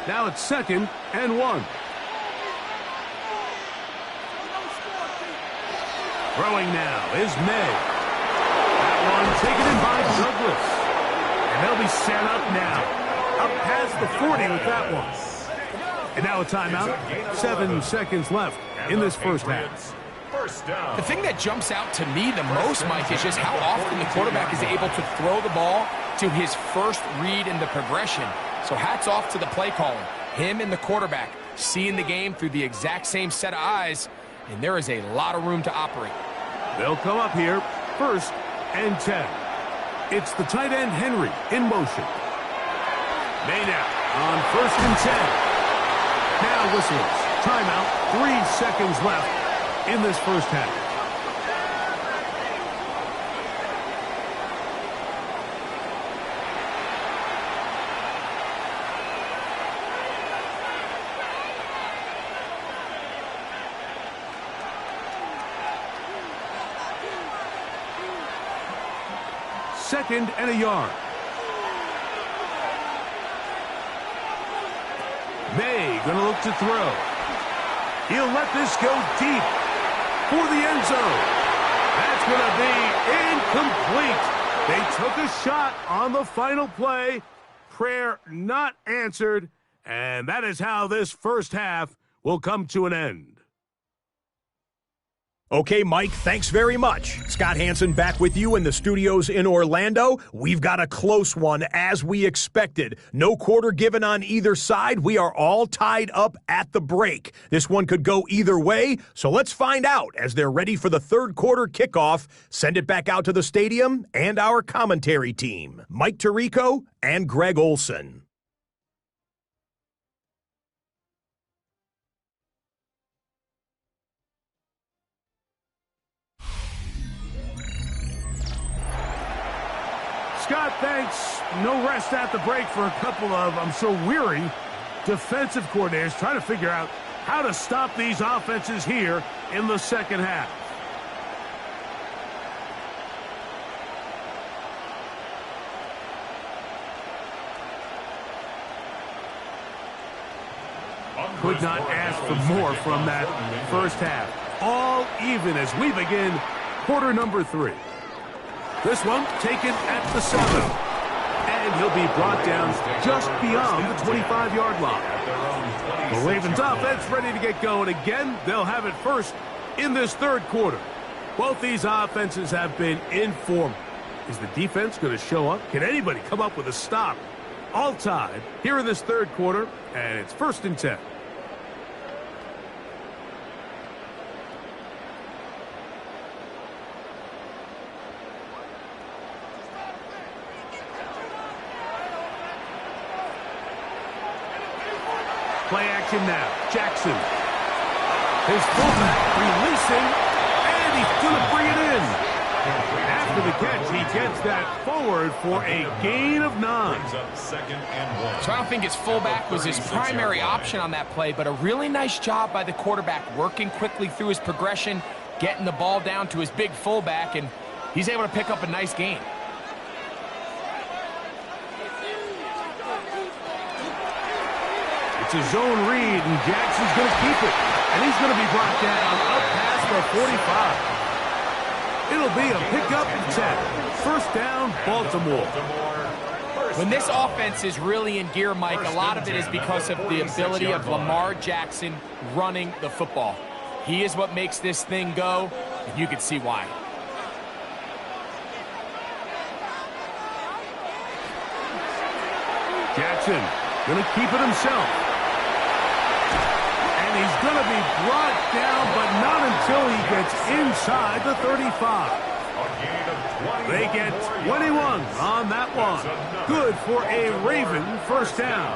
Now it's second and 1. Throwing now is May. That one taken in by Douglas. And they'll be set up now. Up past the 40 with that one. And now a timeout. 7 seconds left in this first half. The thing that jumps out to me the most, Mike, is just how often the quarterback is able to throw the ball to his first read in the progression. So hats off to the play caller. Him and the quarterback seeing the game through the exact same set of eyes, and there is a lot of room to operate. They'll come up here first and 10. It's the tight end Henry in motion. May now on first and 10. Now whistles. Timeout. 3 seconds left in this first half. Second and a yard. May gonna look to throw. He'll let this go deep for the end zone. That's gonna be incomplete. They took a shot on the final play. Prayer not answered. And that is how this first half will come to an end. Okay, Mike, thanks very much. Scott Hansen back with you in the studios in Orlando. We've got a close one, as we expected. No quarter given on either side. We are all tied up at the break. This one could go either way, so let's find out as they're ready for the third quarter kickoff. Send it back out to the stadium and our commentary team, Mike Tirico and Greg Olson. Scott, thanks. No rest at the break for a couple of, I'm sure, weary defensive coordinators trying to figure out how to stop these offenses here in the second half. Could not ask for more from that first half. All even as we begin quarter number 3. This one taken at the 7. And he'll be brought down just beyond the 25-yard line. The Ravens offense ready to get going again. They'll have it first in this third quarter. Both these offenses have been informed. Is the defense going to show up? Can anybody come up with a stop? All tied here in this third quarter, and it's 1st and 10. Play action now. Jackson. His fullback releasing, and he's going to bring it in. After the catch, he gets that forward for a gain of 9. So I don't think his fullback was his primary option on that play, but a really nice job by the quarterback working quickly through his progression, getting the ball down to his big fullback, and he's able to pick up a nice gain. It's a zone read, and Jackson's going to keep it. And he's going to be brought down up past the 45. It'll be a pickup and 10. First down, Baltimore. When this offense is really in gear, Mike, a lot of it is because of the ability of Lamar Jackson running the football. He is what makes this thing go, and you can see why. Jackson going to keep it himself. And he's going to be brought down, but not until he gets inside the 35. They get 21 on that one. Good for a Raven first down.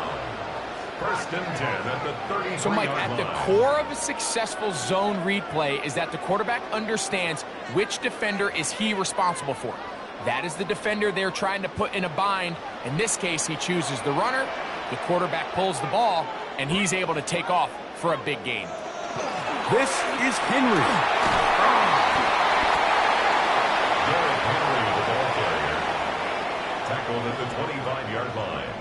1st and 10 at the 33. So, Mike, at the core of a successful zone read play is that the quarterback understands which defender is he responsible for. That is the defender they're trying to put in a bind. In this case, he chooses the runner. The quarterback pulls the ball, and he's able to take off for a big gain. This is Henry. Henry, the ball carrier. Tackled at the 25-yard line.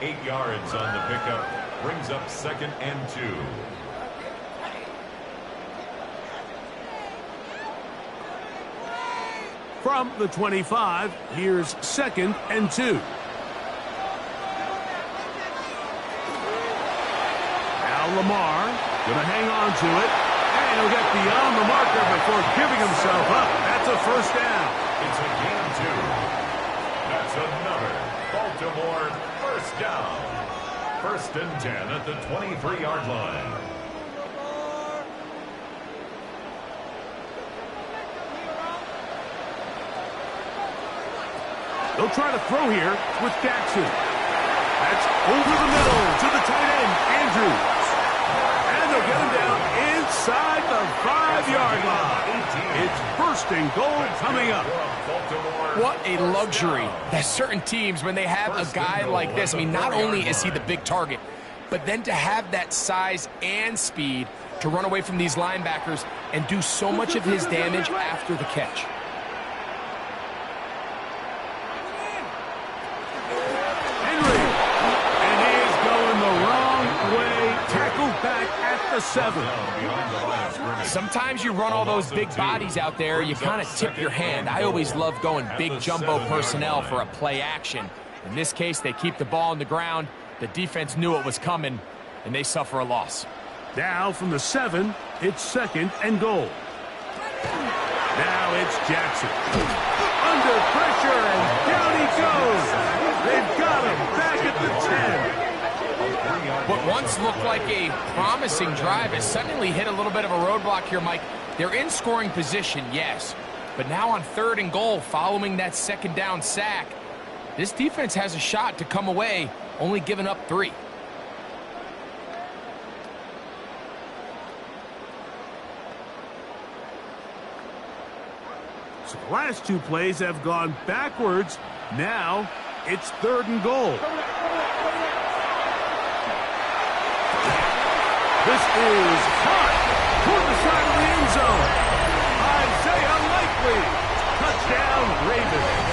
8 yards on the pickup. Brings up 2nd and 2. From the 25, here's 2nd and 2. Lamar going to hang on to it, and he'll get beyond the marker before giving himself up. That's a first down. It's a gain 2. That's another Baltimore first down. 1st and 10 at the 23-yard line. They'll try to throw here with Jackson. That's over the middle to the tight end, Andrews. They'll get him down inside the 5-yard line. It's 1st and goal coming up. What a luxury that certain teams, when they have a guy like this, I mean, not only is he the big target, but then to have that size and speed to run away from these linebackers and do so much of his damage after the catch. The 7. Sometimes you run all those big bodies out there, you kind of tip your hand. I always love going big jumbo personnel for a play action. In this case, they keep the ball on the ground. The defense knew it was coming, and they suffer a loss. Now from the 7, it's 2nd and goal. Now it's Jackson. Under pressure, and down he goes. They've got him back at the 10. What once looked like a promising drive has suddenly hit a little bit of a roadblock here, Mike. They're in scoring position, yes. But now on 3rd and goal, following that 2nd down sack, this defense has a shot to come away, only giving up 3. So the last two plays have gone backwards. Now it's 3rd and goal. This is caught toward the side of the end zone. Isaiah Likely. Touchdown, Ravens.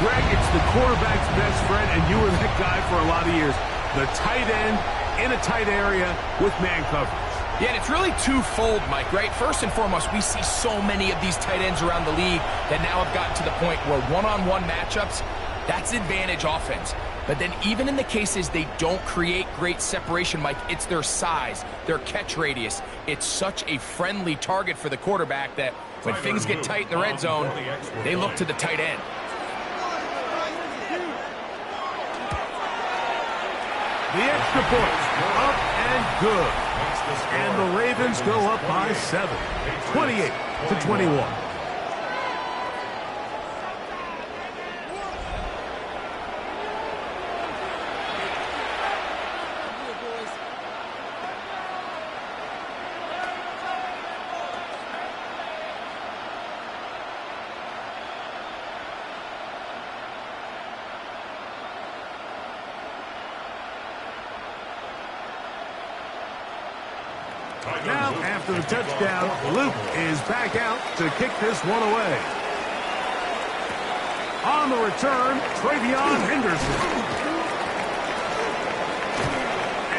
Greg, it's the quarterback's best friend, and you were that guy for a lot of years. The tight end in a tight area with man coverage. Yeah, and it's really twofold, Mike, right? First and foremost, we see so many of these tight ends around the league that now have gotten to the point where one-on-one matchups, that's advantage offense. But then even in the cases they don't create great separation, Mike, it's their size, their catch radius. It's such a friendly target for the quarterback that when things get tight in the red zone, they look to the tight end. The extra point, up and good. And the Ravens go up by 7, 28-21. Now, after the touchdown, Luke is back out to kick this one away. On the return, Travion Henderson.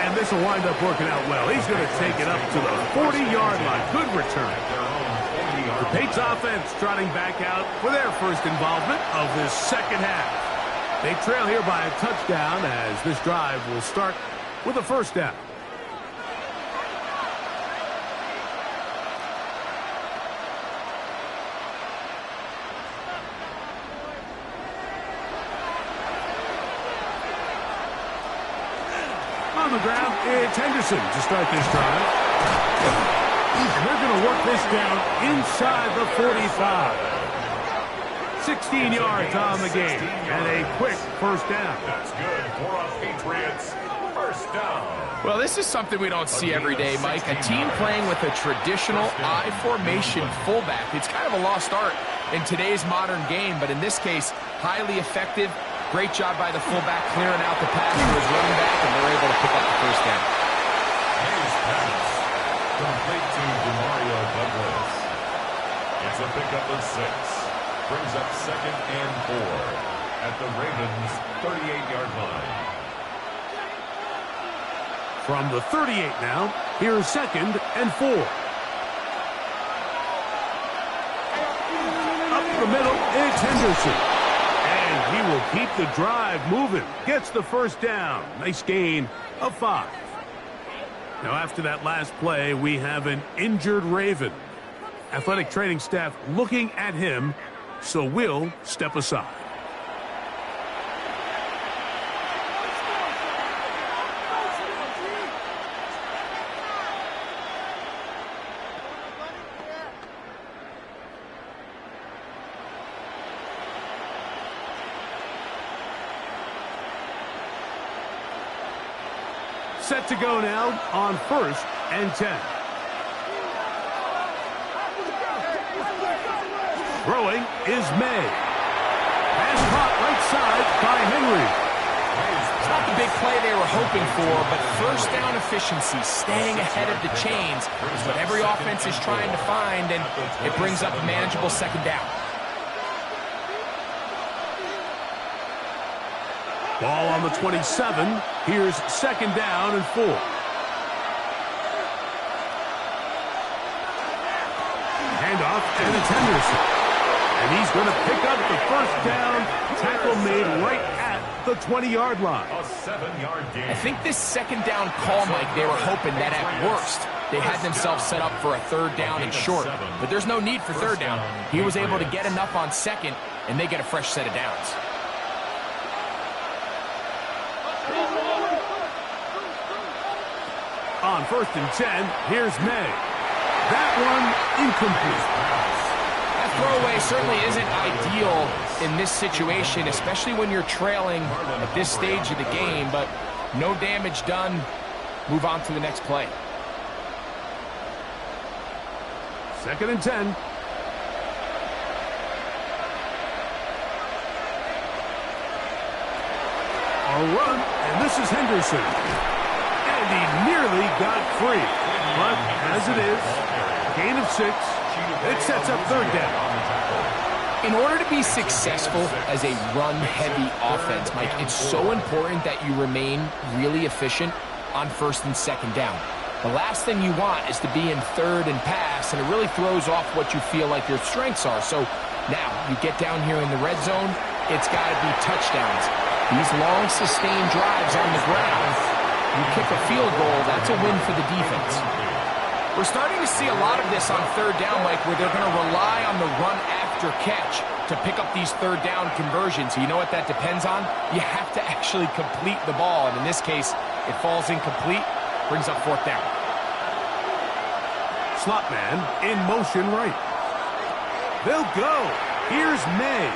And this will wind up working out well. He's going to take it up to the 40-yard line. Good return. The Patriots offense trotting back out for their first involvement of this second half. They trail here by a touchdown as this drive will start with a first down. On the ground, it's Henderson to start this drive. And they're going to work this down inside the 45. 16 yards on the game, and a quick first down. That's good for a Patriots first down. Well, this is something we don't see every day, Mike. A team playing with a traditional I formation fullback. It's kind of a lost art in today's modern game, but in this case, highly effective. Great job by the fullback clearing out the pass to his running back, and they're able to pick up the first down. Hayes pass. Complete to Demario Douglas. It's a pickup of 6. Brings up 2nd and 4 at the Ravens' 38-yard line. From the 38 now, here's 2nd and 4. Up the middle, it's Henderson. And he will keep the drive moving. Gets the first down. Nice gain of 5. Now, after that last play, we have an injured Raven. Athletic training staff looking at him, so we'll step aside. Set to go now on 1st and 10. Throwing is May. Pass caught right side by Henry. It's not the big play they were hoping for, but first down efficiency, staying ahead of the chains, is what every offense is trying to find, and it brings up a manageable second down. Ball on the 27. Here's 2nd down and 4. Handoff, and it's Henderson. And he's going to pick up the first down. Tackle made right at the 20-yard line. A 7-yard gain. I think this second down call, Mike, they were hoping that at worst they had themselves set up for a 3rd down and short. But there's no need for 3rd down. He was able to get enough on 2nd, and they get a fresh set of downs. On 1st and 10, here's May. That one incomplete. That throwaway certainly isn't ideal in this situation, especially when you're trailing at this stage of the game, but no damage done. Move on to the next play. 2nd and 10. A run, and this is Henderson. And he nearly got free. But as it is, gain of 6. It sets up 3rd down. In order to be successful as a run-heavy offense, Mike, it's so important that you remain really efficient on 1st and 2nd down. The last thing you want is to be in 3rd and pass, and it really throws off what you feel like your strengths are. So now you get down here in the red zone, it's got to be touchdowns. These long, sustained drives on the ground, you kick a field goal, that's a win for the defense. We're starting to see a lot of this on 3rd down, Mike, where they're going to rely on the run after catch to pick up these 3rd down conversions. You know what that depends on? You have to actually complete the ball, and in this case, it falls incomplete, brings up 4th down. Slot man in motion right. They'll go. Here's May.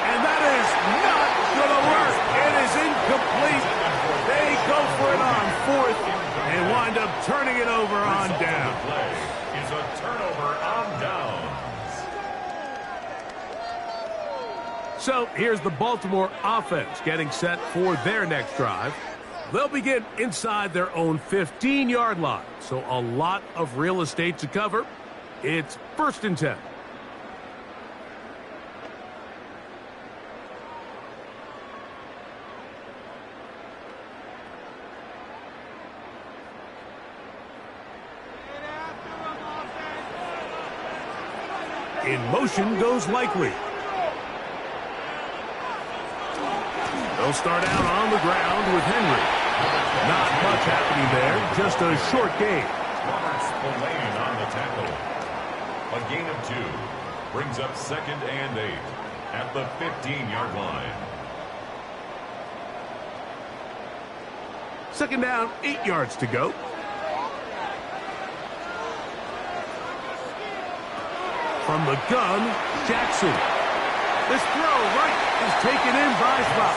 And that is not going to work. It is incomplete. They go for it on 4th and wind up turning it over on down. Play is a turnover on downs. So here's the Baltimore offense getting set for their next drive. They'll begin inside their own 15-yard line. So a lot of real estate to cover. It's 1st and 10. In motion goes Likely. They'll start out on the ground with Henry. Not much happening there, just a short gain. Spillane on the tackle. A gain of 2 brings up 2nd and 8 at the 15-yard line. 2nd down, 8 yards to go. From the gun, Jackson. This throw right is taken in by Slot.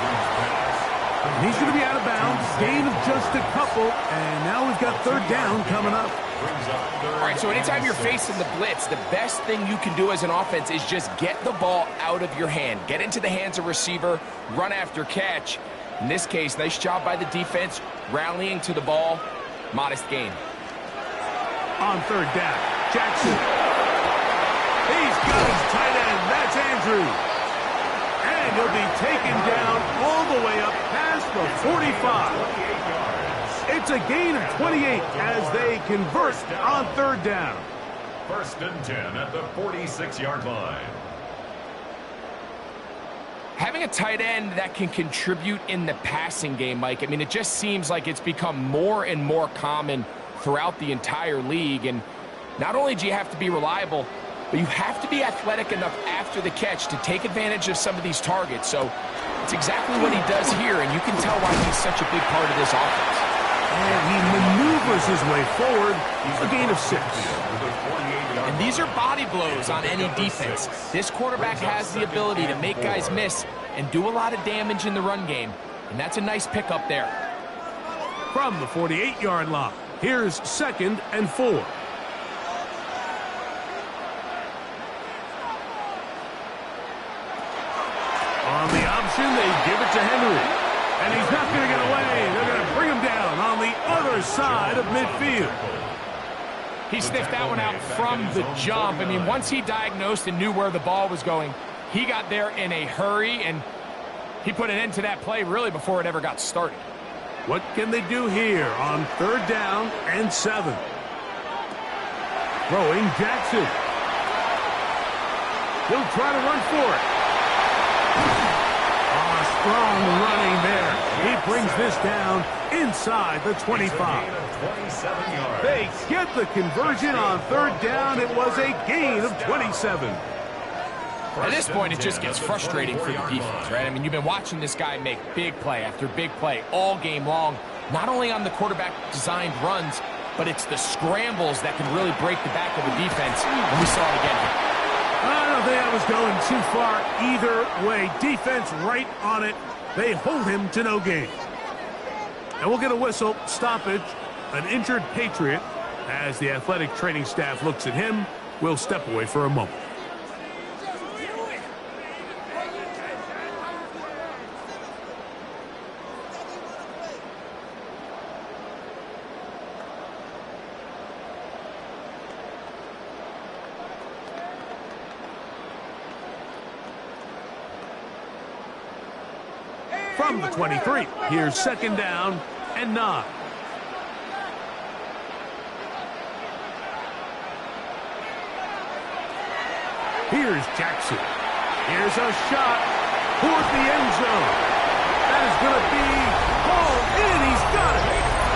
And he's going to be out of bounds. Gain of just a couple. And now we've got 3rd down coming up. All right, so anytime you're facing the blitz, the best thing you can do as an offense is just get the ball out of your hand. Get into the hands of receiver, run after catch. In this case, nice job by the defense, rallying to the ball. Modest gain. On 3rd down, Jackson. He's got his tight end. That's Andrews. And he'll be taken down all the way up past the 45. It's a gain of 28 as they convert on 3rd down. 1st and 10 at the 46-yard line. Having a tight end that can contribute in the passing game, Mike, I mean, it just seems like it's become more and more common throughout the entire league. And not only do you have to be reliable, but you have to be athletic enough after the catch to take advantage of some of these targets. So it's exactly what he does here, and you can tell why he's such a big part of this offense. And he maneuvers his way forward. A gain of 6. And these are body blows on any defense. This quarterback has the ability to make guys miss and do a lot of damage in the run game. And that's a nice pickup there. From the 48-yard line, here's 2nd and 4. On the option, they give it to Henry. And he's not going to get away. They're going to bring him down on the other side of midfield. He sniffed that one out from the jump. I mean, once he diagnosed and knew where the ball was going, he got there in a hurry, and he put an end to that play really before it ever got started. What can they do here on 3rd down and 7? Throwing Jackson. He'll try to run for it. Strong running there. He brings this down inside the 25. They get the conversion on 3rd down. It was a gain of 27. At this point, it just gets frustrating for the defense, right? I mean, you've been watching this guy make big play after big play all game long, not only on the quarterback-designed runs, but it's the scrambles that can really break the back of the defense, and we saw it again. I don't think I was going too far either way. Defense right on it. They hold him to no gain. And we'll get a whistle, stoppage, an injured Patriot, As the athletic training staff looks at him, we'll step away for a moment. From the 23, here's second down and 9. Here's Jackson. Here's a shot toward the end zone. That is going to be hauled in. He's got it.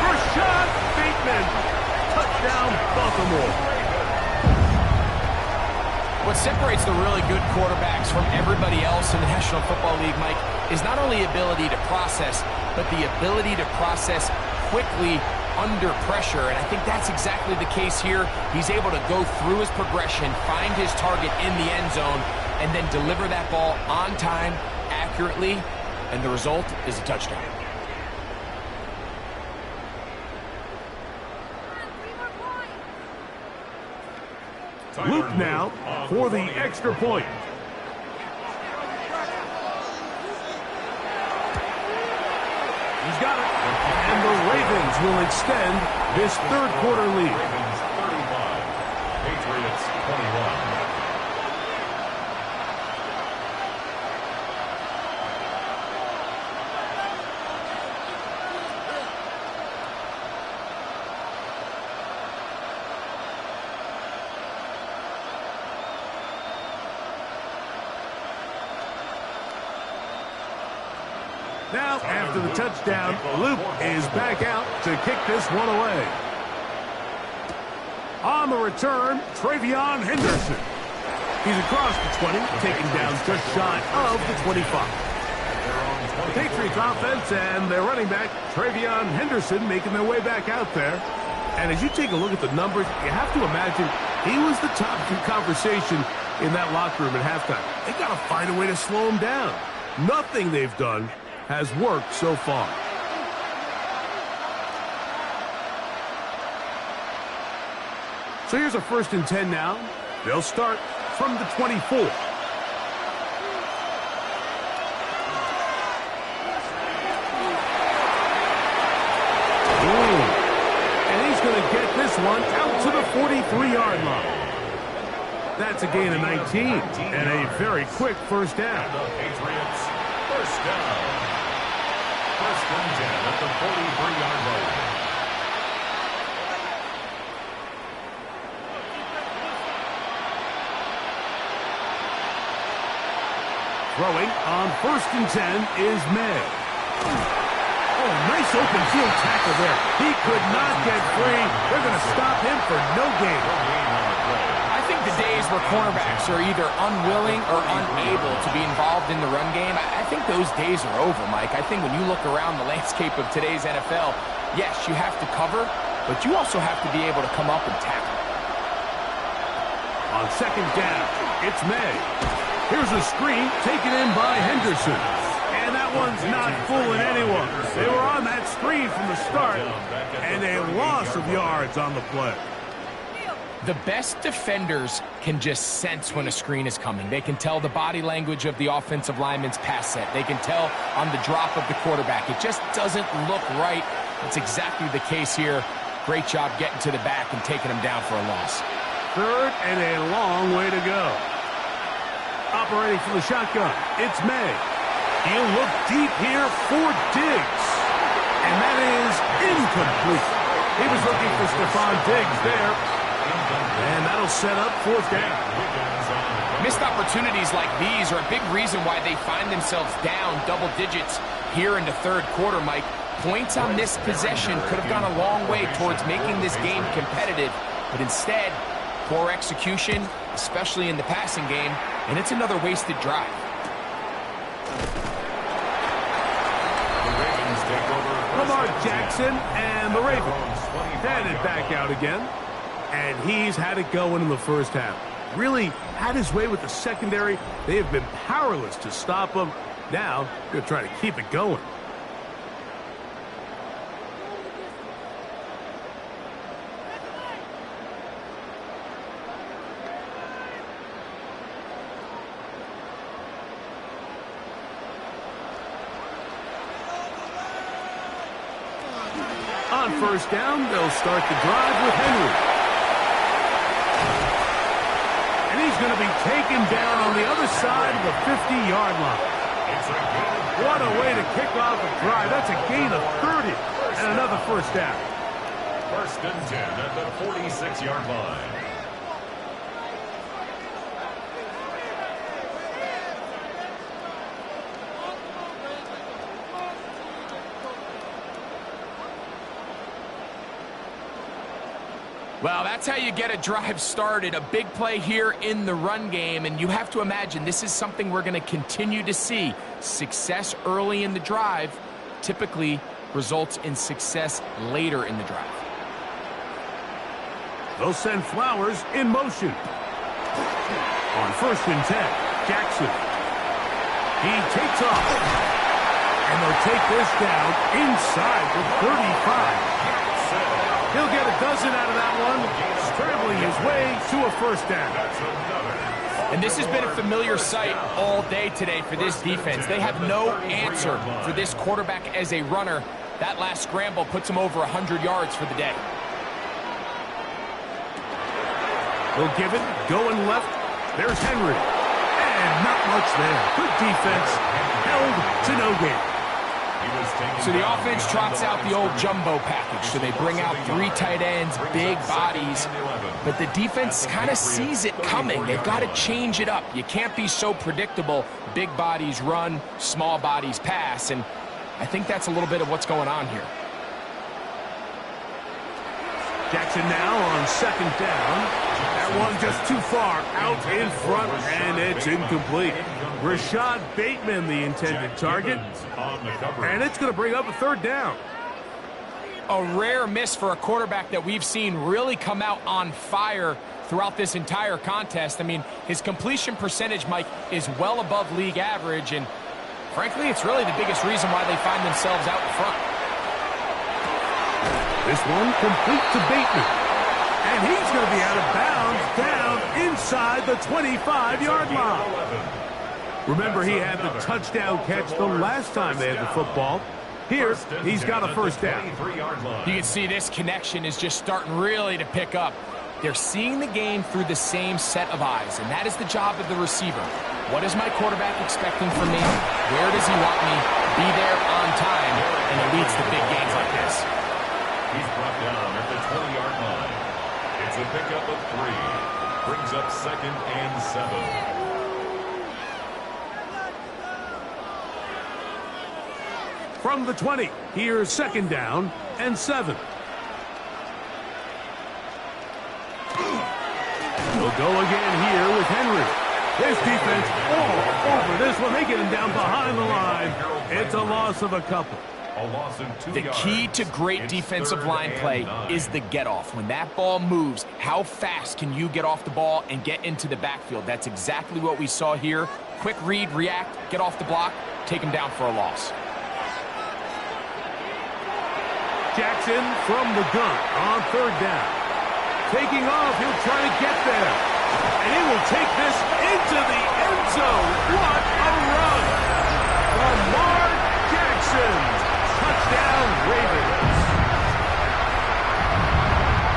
Rashad Bateman. Touchdown, Baltimore. What separates the really good quarterbacks from everybody else in the National Football League, Mike, is not only ability to process, but the ability to process quickly under pressure. And I think that's exactly the case here. He's able to go through his progression, find his target in the end zone, and then deliver that ball on time, accurately, and the result is a touchdown. Luke now for the extra point. He's got it. And the Ravens will extend this third quarter lead. Ravens 35, Patriots 21. Now, after the touchdown, Luke is back out to kick this one away. On the return, Travion Henderson. He's across the 20, taking down just shy of the 25. The Patriots offense and their running back, Travion Henderson, making their way back out there. And as you take a look at the numbers, you have to imagine he was the topic of conversation in that locker room at halftime. They got to find a way to slow him down. Nothing they've done has worked so far. So here's a 1st and 10 now. They'll start from the 24. And he's going to get this one out to the 43-yard line. That's a gain of 19 and a very quick first down. The Patriots first down. 1st and 10 at the 43-yard line. Throwing on 1st and 10 is May. Oh, nice open field tackle there. He could not get free. They're going to stop him for no gain. I think the days where cornerbacks are either unwilling or unable to be involved in the run game, I think those days are over, Mike. I think when you look around the landscape of today's NFL, yes, you have to cover, but you also have to be able to come up and tackle. On 2nd down, it's May. Here's a screen taken in by Henderson. And that one's not fooling anyone. They were on that screen from the start, and a loss of yards on the play. The best defenders can just sense when a screen is coming. They can tell the body language of the offensive lineman's pass set. They can tell on the drop of the quarterback. It just doesn't look right. That's exactly the case here. Great job getting to the back and taking him down for a loss. 3rd and a long way to go. Operating from the shotgun, it's May. He'll look deep here for Diggs. And that is incomplete. He was looking for Stephon Diggs there. And that'll set up 4th down. Missed opportunities like these are a big reason why they find themselves down double digits here in the 3rd quarter, Mike. Points on this possession could have gone a long way towards making this game competitive. But instead, poor execution, especially in the passing game, and it's another wasted drive. Lamar Jackson and the Ravens headed back out again. And he's had it going in the first half. Really had his way with the secondary. They have been powerless to stop him. Now, they're trying to keep it going. On first down, they'll start the drive with Henry. And he's going to be taken down on the other side of the 50-yard line. What a way to kick off a drive. That's a gain of 30 and another first down. First and 10 at the 46-yard line. Well, that's how you get a drive started. A big play here in the run game, and you have to imagine this is something we're going to continue to see. Success early in the drive typically results in success later in the drive. They'll send Flowers in motion. On first and 10, Jackson. He takes off. And they'll take this down inside the 35. He'll get a dozen out of that one, scrambling his way to a first down. And this has been a familiar sight all day today for this defense. They have no answer for this quarterback as a runner. That last scramble puts him over 100 yards for the day. They'll give it, going left. There's Henry. And not much there. Good defense, held to no gain. So the offense trots out the old jumbo package. So they bring out 3 tight ends, big bodies. But the defense kind of sees it coming. They've got to change it up. You can't be so predictable. Big bodies run, small bodies pass. And I think that's a little bit of what's going on here. Jackson now on second down. That one just too far out in front, and it's incomplete. Rashad Bateman, the intended target. And it's going to bring up a third down. A rare miss for a quarterback that we've seen really come out on fire throughout this entire contest. I mean, his completion percentage, Mike, is well above league average, and frankly, it's really the biggest reason why they find themselves out in front. This one complete to Bateman. And he's going to be out of bounds down inside the 25-yard line. Remember, he had the touchdown catch the last time they had the football. Here, he's got a first down. You can see this connection is just starting really to pick up. They're seeing the game through the same set of eyes, and that is the job of the receiver. What is my quarterback expecting from me? Where does he want me? Be there on time, and it leads to big gains like this. He's brought down at the 20-yard line. It's a pickup of 3. Brings up second and 7. From the 20, here's second down and 7. We'll go again here with Henry. This defense all over this one. They get him down behind the line. It's a loss of a couple. The key to great defensive line play is the get-off. When that ball moves, how fast can you get off the ball and get into the backfield? That's exactly what we saw here. Quick read, react, get off the block, take him down for a loss. Jackson from the gun on third down. Taking off, he'll try to get there. And he will take this into the end zone. What a run! Lamar Jackson. Touchdown, Ravens.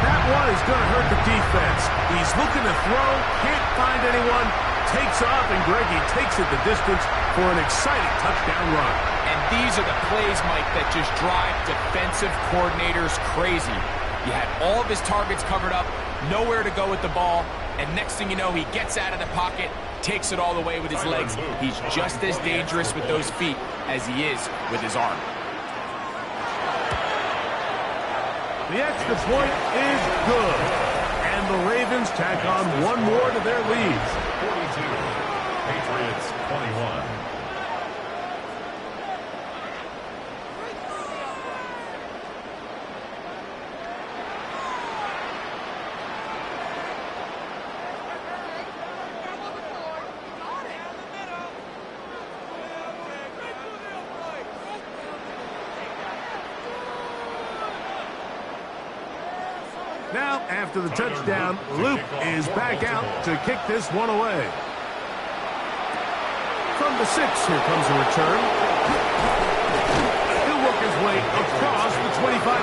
That one is going to hurt the defense. He's looking to throw, can't find anyone, takes off, and Greggy takes it the distance for an exciting touchdown run. And these are the plays, Mike, that just drive defensive coordinators crazy. You had all of his targets covered up, nowhere to go with the ball, and next thing you know, he gets out of the pocket, takes it all the way with his legs. He's just as dangerous with those feet as he is with his arm. The extra point is good. And the Ravens tack on one more to their lead. 42, Patriots 21. Now, after the touchdown, Luke is back out to kick this one away. From the 6, here comes a return. He'll work his way across the 25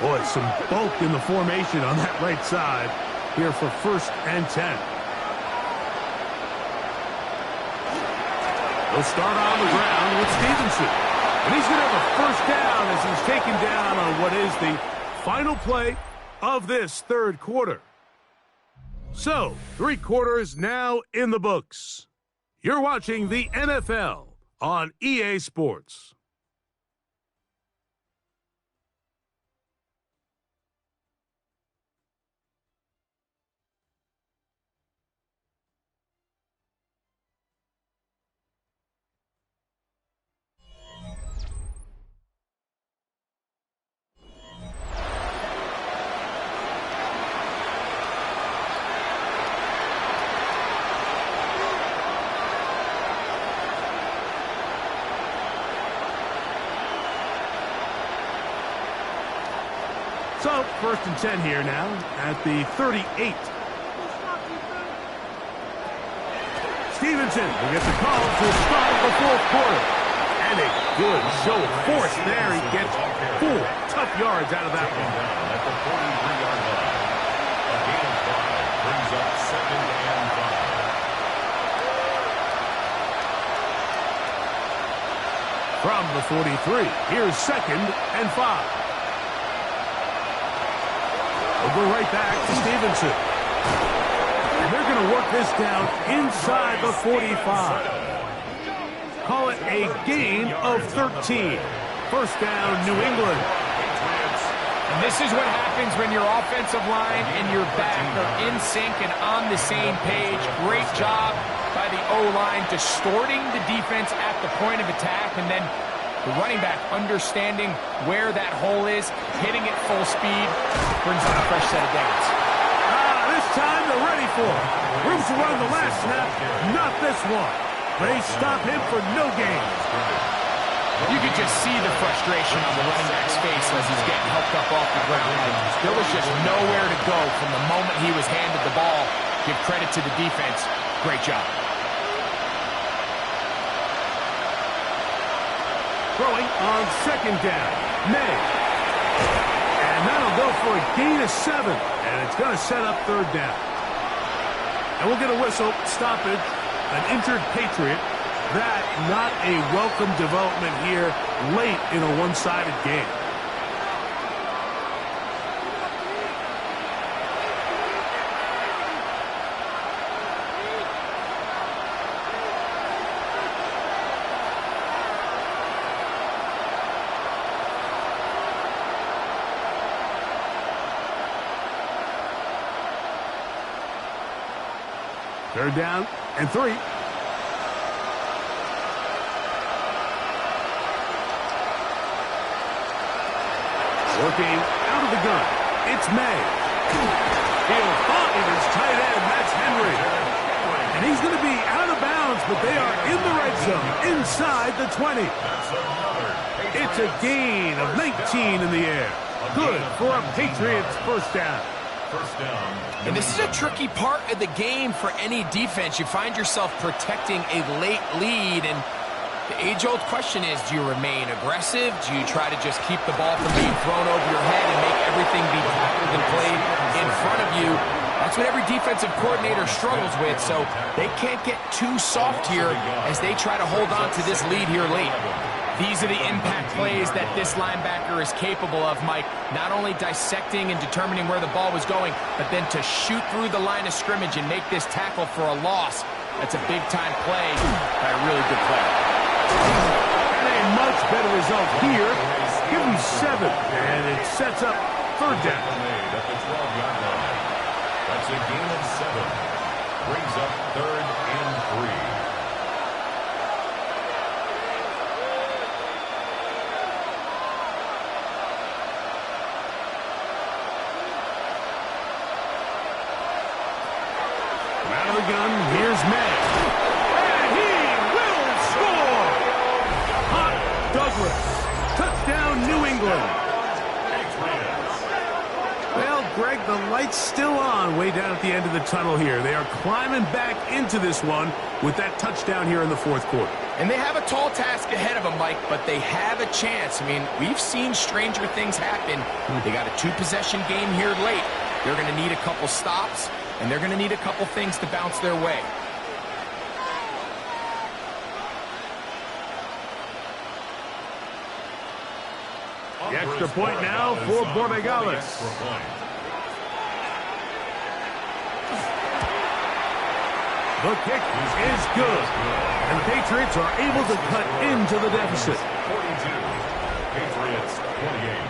Boy, some bulk in the formation on that right side here for 1st and 10. He'll start on the ground with Stevenson. And he's going to have a 1st down as he's taken down on what is the final play of this 3rd quarter. So, 3 quarters now in the books. You're watching the NFL on EA Sports. So, 1st and 10 here now at the 38. Stevenson will get the call to start the 4th quarter. And a good show of force there. He gets 4 tough yards out of that one. At the 43-yard line. A gain of 5 brings up 2nd and 5. From the 43, here's 2nd and 5. We'll go right back to Stevenson. And they're going to work this down inside the 45. Call it a gain of 13. 1st down, New England. And this is what happens when your offensive line and your back are in sync and on the same page. Great job by the O-line distorting the defense at the point of attack, and then the running back understanding where that hole is, hitting it full speed, brings on a fresh set of downs. This time they're ready for it. Room to run the last snap, not this one. They stop him for no gain. You could just see the frustration on the running back's face as he's getting helped up off the ground. There was just nowhere to go from the moment he was handed the ball. Give credit to the defense. Great job. Throwing on 2nd down, May. And that'll go for a gain of 7. And it's going to set up 3rd down. And we'll get a whistle, stoppage, an injured Patriot. That not a welcome development here late in a one-sided game. Third down and 3. Working out of the gun. It's May. He'll find his tight end. That's Henry. And he's going to be out of bounds, but they are in the red zone, inside the 20. It's a gain of 19 in the air. Good for a Patriots 1st down. And this is a tricky part of the game for any defense. You find yourself protecting a late lead, and the age-old question is, do you remain aggressive? Do you try to just keep the ball from being thrown over your head and make everything be tackled and played in front of you? That's what every defensive coordinator struggles with, so they can't get too soft here as they try to hold on to this lead here late. These are the impact plays that this linebacker is capable of, Mike. Not only dissecting and determining where the ball was going, but then to shoot through the line of scrimmage and make this tackle for a loss. That's a big-time play by a really good player. And a much better result here. Give him 7, and it sets up 3rd down. At the 12-yard line. That's a gain of 7. Brings up 3rd and 3. Out of the gun, here's May. And he will score! Hot Douglas. Touchdown, New England. Well, Greg, the light's still on way down at the end of the tunnel here. They are climbing back into this one with that touchdown here in the fourth quarter. And they have a tall task ahead of them, Mike, but they have a chance. I mean, we've seen stranger things happen. They got a two-possession game here late. They're going to need a couple stops, and they're going to need a couple things to bounce their way. The extra point now for Borregales. The kick is good. And the Patriots are able to cut into the deficit. 42. Patriots 28.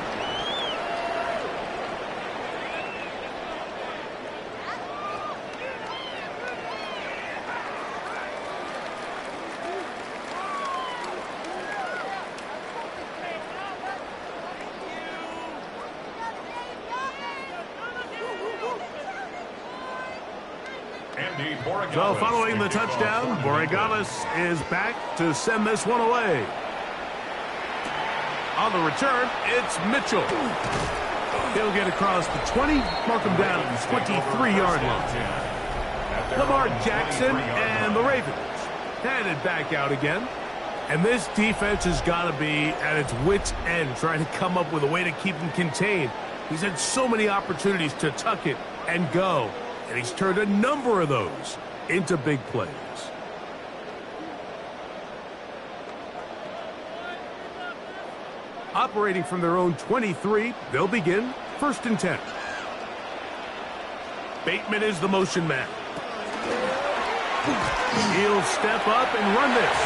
So following the touchdown, Borregales is back to send this one away. On the return, it's Mitchell. He'll get across the 20, mark him down at the 23-yard line. Lamar Jackson and the Ravens headed back out again. And this defense has got to be at its wits' end, trying to come up with a way to keep him contained. He's had so many opportunities to tuck it and go, and he's turned a number of those into big plays. Operating from their own 23, they'll begin 1st and 10. Bateman is the motion man. He'll step up and run this.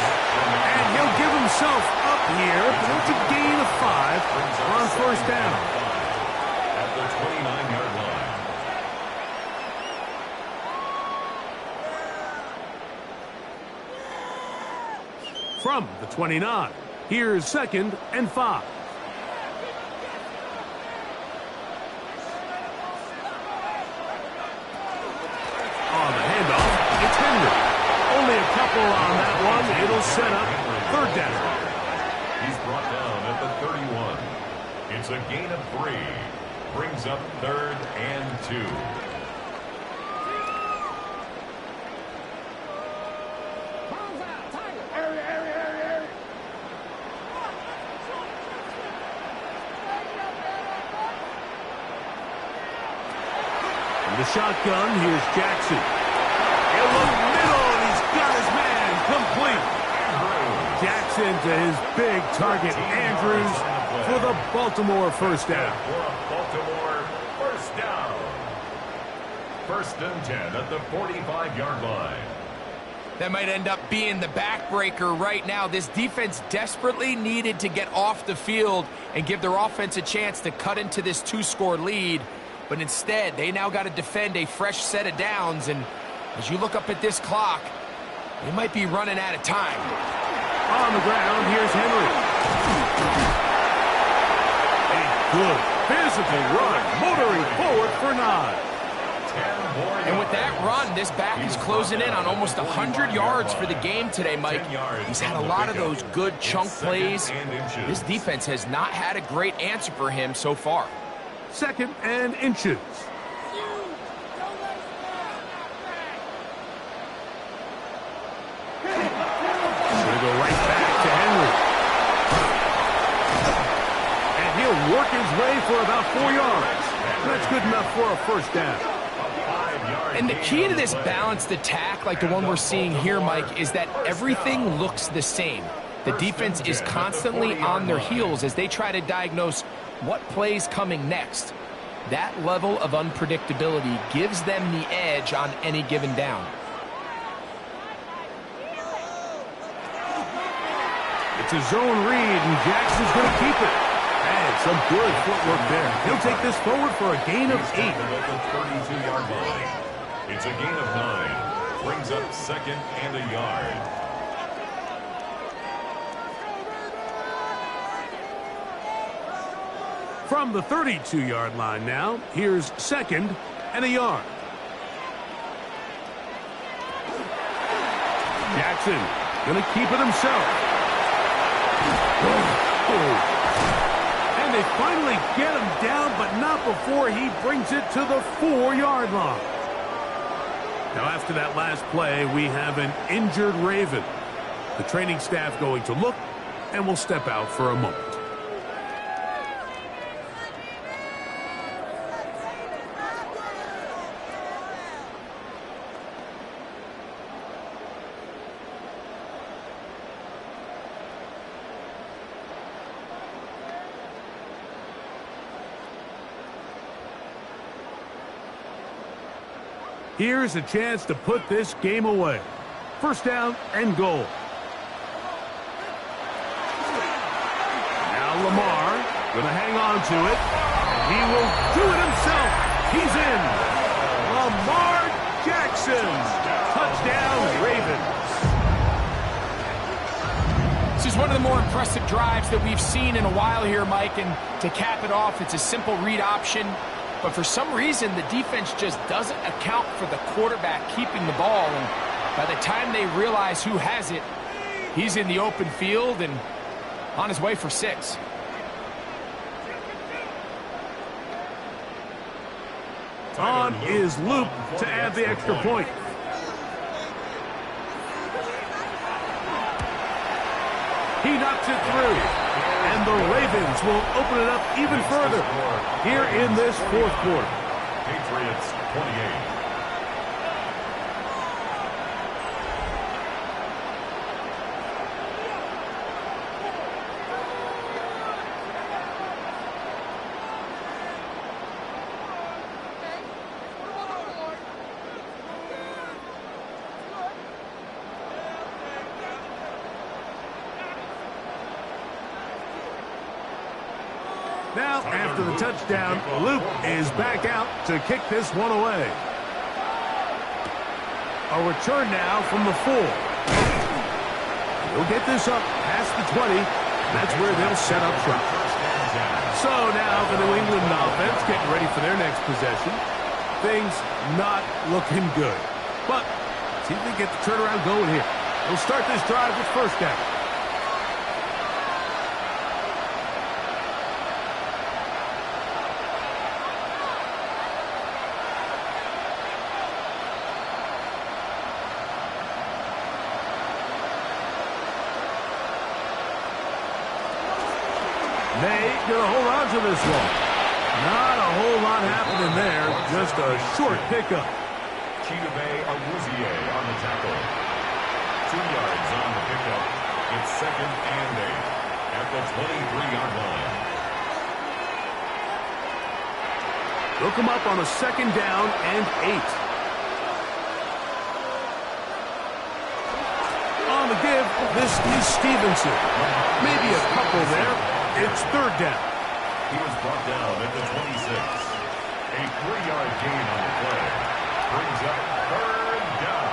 And he'll give himself up here, but it's a gain of 5 on 1st down. At the 29-yard line. From the 29, here's 2nd and 5. On the handoff, it's Henry. Only a couple on that one. It'll set up 3rd down. He's brought down at the 31. It's a gain of 3. Brings up 3rd and 2. The shotgun, here's Jackson. In the middle, and he's got his man complete. Jackson to his big target, Andrews, for the Baltimore 1st down. For a Baltimore 1st down. 1st and 10 at the 45-yard line. That might end up being the backbreaker right now. This defense desperately needed to get off the field and give their offense a chance to cut into this 2-score lead. But instead, they now got to defend a fresh set of downs. And as you look up at this clock, they might be running out of time. On the ground, here's Henry. A good physical run, motoring forward for 9. And with that run, this back is closing in on almost 100 yards for the game today, Mike. He's had a lot of those good chunk plays. This defense has not had a great answer for him so far. 2nd and inches. Gonna go right back to Henry. And he'll work his way for about 4 yards. That's good enough for a 1st down. And the key to this balanced attack, like the one we're seeing here, Mike, is that everything looks the same. The defense is constantly on their heels as they try to diagnose what play's coming next. That level of unpredictability gives them the edge on any given down. It's a zone read, and Jackson's going to keep it. And some good footwork there. He'll take this forward for a gain of 8. At the 32-yard line. It's a gain of 9. Brings up 2nd and a yard. From the 32-yard line now, here's 2nd and a yard. Jackson going to keep it himself. And they finally get him down, but not before he brings it to the 4-yard line. Now, after that last play, we have an injured Raven. The training staff going to look, and will step out for a moment. Here's a chance to put this game away. First down and goal. Now Lamar going to hang on to it. And he will do it himself. He's in. Lamar Jackson. Touchdown, Ravens. This is one of the more impressive drives that we've seen in a while here, Mike. And to cap it off, it's a simple read option. But for some reason, the defense just doesn't account for the quarterback keeping the ball. And by the time they realize who has it, he's in the open field and on his way for 6. On is Luke to add the extra point. He knocks it through. And the Ravens will open it up even further here in this 4th quarter. Patriots 28. Now, after the touchdown, Luke is back out to kick this one away. A return now from the 4. He'll get this up past the 20. That's where they'll set up shop. So now the New England offense getting ready for their next possession. Things not looking good. But see if they get the turnaround going here. They'll start this drive with first down. They going to hold on to this one. Not a whole lot happening there. Just a short pickup. Chidobe Awuzie on the tackle. 2 yards on the pickup. It's 2nd and 8 at the 23-yard line. They'll come up on a 2nd down and 8. On the give, this is Stevenson. Maybe a couple there. It's 3rd down. He was brought down at the 26. A 3-yard gain on the play. Brings up 3rd down.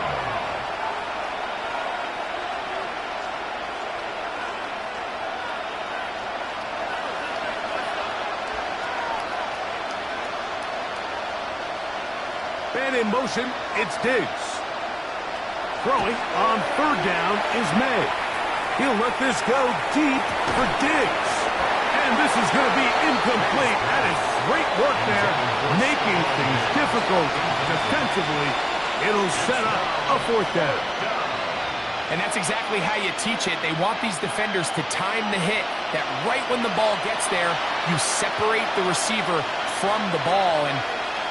Man in motion, it's Diggs. Throwing on 3rd down is May. He'll let this go deep for Diggs. And this is going to be incomplete. That is great work there, making things difficult defensively. It'll set up a 4th down. And that's exactly how you teach it. They want these defenders to time the hit, that right when the ball gets there, you separate the receiver from the ball. And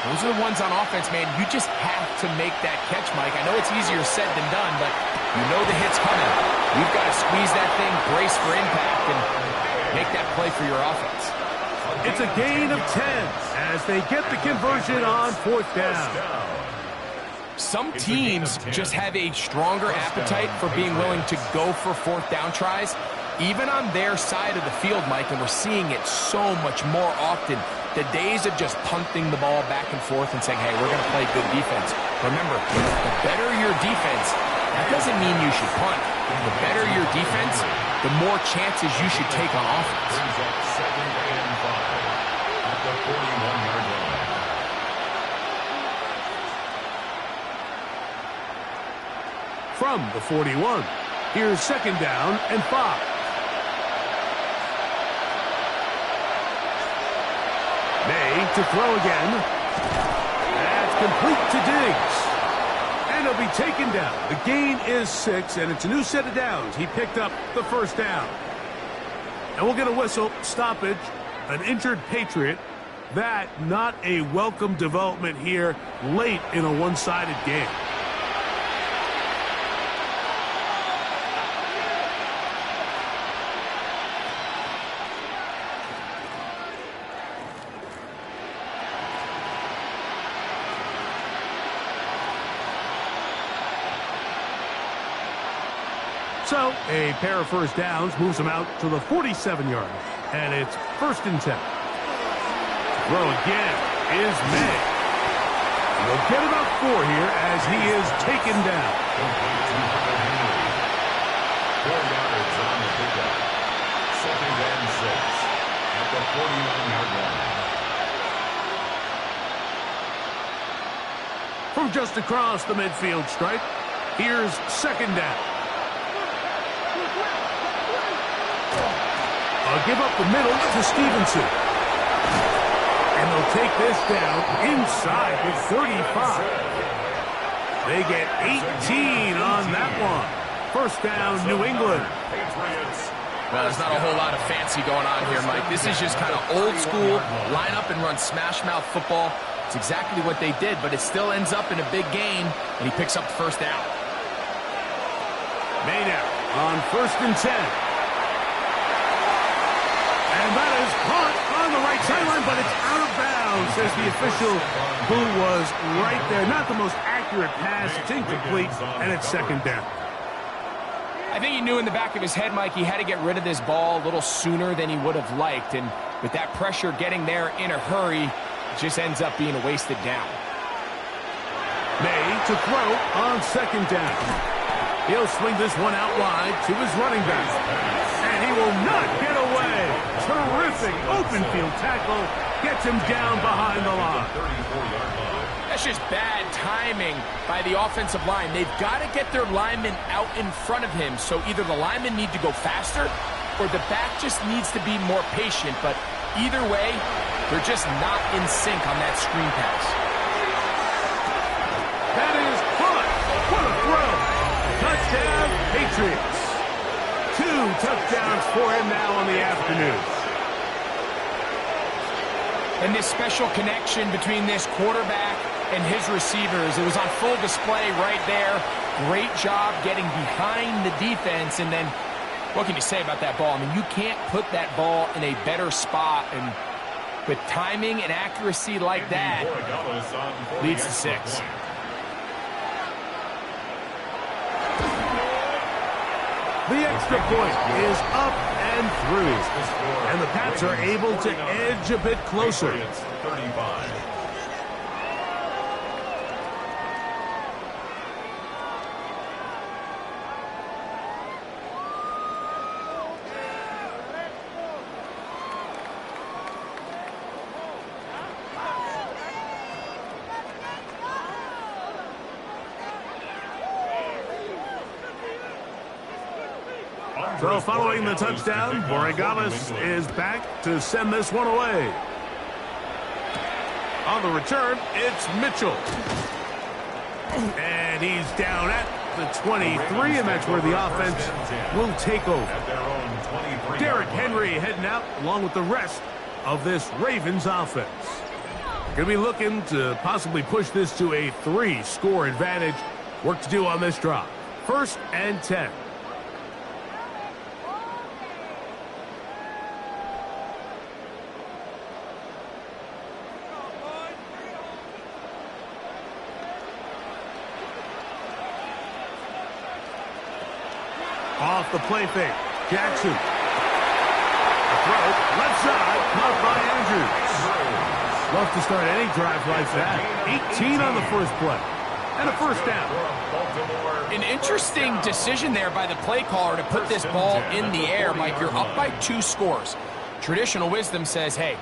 those are the ones on offense, man. You just have to make that catch, Mike. I know it's easier said than done, but you know the hit's coming. You've got to squeeze that thing, brace for impact, and make that play for your offense. It's a gain of 10 as they get the conversion on 4th down. Some teams just have a stronger appetite for being willing to go for 4th down tries, even on their side of the field, Mike, and we're seeing it so much more often. The days of just punting the ball back and forth and saying, hey, we're going to play good defense. Remember, the better your defense, that doesn't mean you should punt. The better your defense, the more chances you should take on offense. Brings up 2nd and 5 at the 41-yard line. From the 41, here's 2nd down and 5. May to throw again. That's complete to Diggs. And he'll be taken down. The gain is 6, and it's a new set of downs. He picked up the first down. And we'll get a whistle, stoppage, an injured Patriot. That not a welcome development here late in a one-sided game. So, a pair of first downs moves him out to the 47-yard line. And it's 1st and 10. Throw again is May. He'll get about 4 here as he is taken down. 4 yards on the pickup. 2nd and 6 at the 49-yard line. From just across the midfield stripe, here's 2nd down. I'll give up the middle to Stevenson. And they'll take this down inside the 35. They get 18 on that one. 1st down, New England. Well, there's not a whole lot of fancy going on here, Mike. This is just kind of old school, line up and run smash mouth football. It's exactly what they did, but it still ends up in a big game, and he picks up the 1st down. May now on 1st and 10. And that is caught on the right sideline, but it's out of bounds, says the official, who was right there. Not the most accurate pass. It's incomplete, and it's 2nd down. I think he knew in the back of his head, Mike, he had to get rid of this ball a little sooner than he would have liked. And with that pressure getting there in a hurry, it just ends up being a wasted down. May to throw on 2nd down. He'll swing this one out wide to his running back. And he will not get away. Terrific open field tackle. Gets him down behind the line. That's just bad timing by the offensive line. They've got to get their linemen out in front of him. So either the linemen need to go faster or the back just needs to be more patient. But either way, they're just not in sync on that screen pass. That is caught. What a throw. Touchdown, Patriots. 2 touchdowns for him now on the afternoon. And this special connection between this quarterback and his receivers, it was on full display right there. Great job getting behind the defense. And then, what can you say about that ball? I mean, you can't put that ball in a better spot. And with timing and accuracy like that, leads to 6. The extra point is up and through. And the Pats are able to edge a bit closer. 35. So following the touchdown, Borregales is back to send this one away. On the return, it's Mitchell. And he's down at the 23, and that's where the offense will take over. Derrick Henry heading out along with the rest of this Ravens offense. Going to be looking to possibly push this to a 3-score advantage. Work to do on this drive. 1st and 10. Off the play fake. Jackson. A throw. Left side. Caught by Andrews. Love to start any drive like that. 18 on the first play. And a 1st down. An interesting decision there by the play caller to put this ball in the air. Mike, you're up by 2 scores. Traditional wisdom says, hey,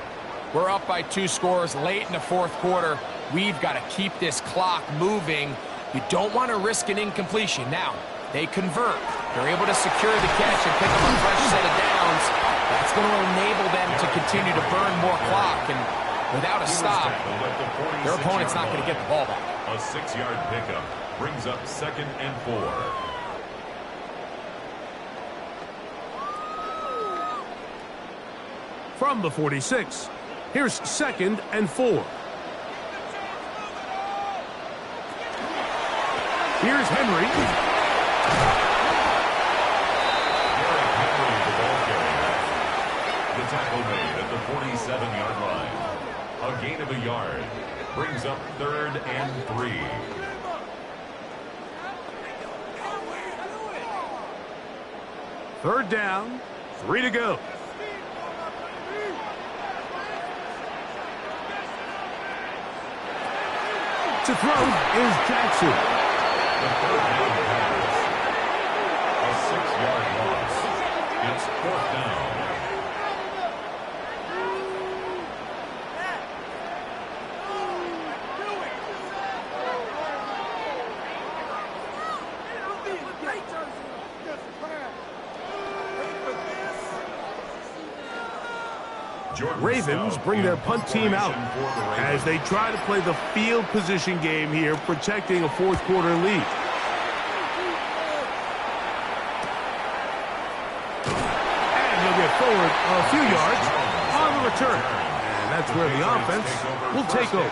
we're up by 2 scores late in the 4th quarter. We've got to keep this clock moving. You don't want to risk an incompletion. Now, they convert. They're able to secure the catch and pick up a fresh set of downs. That's going to enable them to continue to burn more clock. And Without a stop, their opponent's not going to get the ball back. A 6-yard pickup brings up 2nd and 4. From the 46, here's 2nd and 4. Here's Henry. The ball carrier. The tackle made at the 47-yard line. A gain of a yard brings up 3rd and 3. Third down, 3 to go. To throw is Jackson. The 3rd down pass. A 6-yard loss. It's 4th down. Ravens bring their punt team out as they try to play the field position game here, protecting a fourth-quarter lead. And he'll get forward a few yards on the return. And that's where the offense will take over.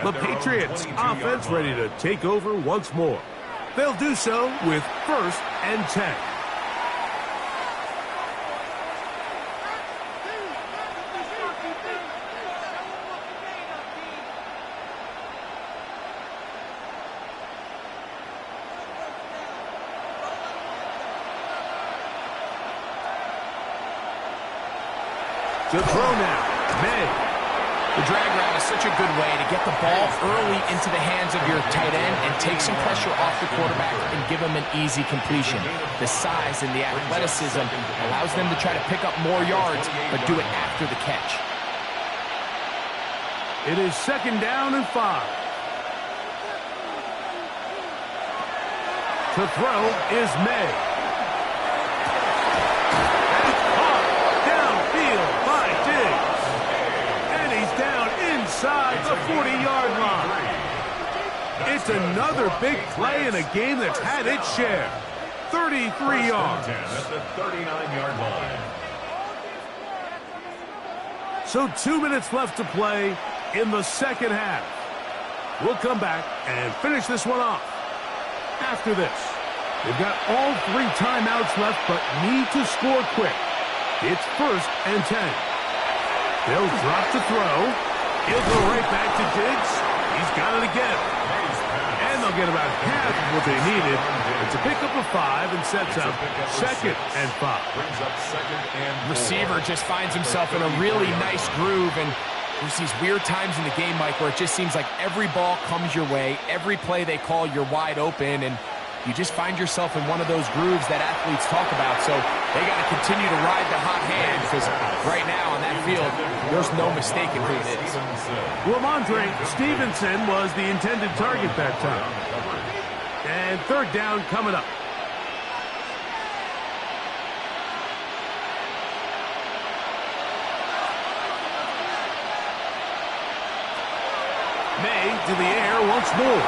The Patriots offense ready to take over once more. They'll do so with 1st and 10. To throw now, May. The drag route is such a good way to get the ball early into the hands of your tight end and take some pressure off the quarterback and give him an easy completion. The size and the athleticism allows them to try to pick up more yards, but do it after the catch. It is 2nd down and 5. To throw is May. Inside the 40-yard line. It's another big play in a game that's had its share. 33 yards. At the 39-yard line. So 2 minutes left to play in the second half. We'll come back and finish this one off. After this, they've got all 3 timeouts left, but need to score quick. It's 1st and 10. They'll drop to throw. He'll go right back to Diggs. He's got it again. And they'll get about half of what they needed. It's a pickup of 5 and sets up 2nd and 5. Brings up 2nd and 4. Receiver just finds himself in a really nice groove, and there's these weird times in the game, Mike, where it just seems like every ball comes your way. Every play they call, you're wide open, and you just find yourself in one of those grooves that athletes talk about. So they got to continue to ride the hot hand, because right now on that field, there's no mistaking who it is. Ramondre Stevenson was the intended target that time. And 3rd down coming up. May to the air once more.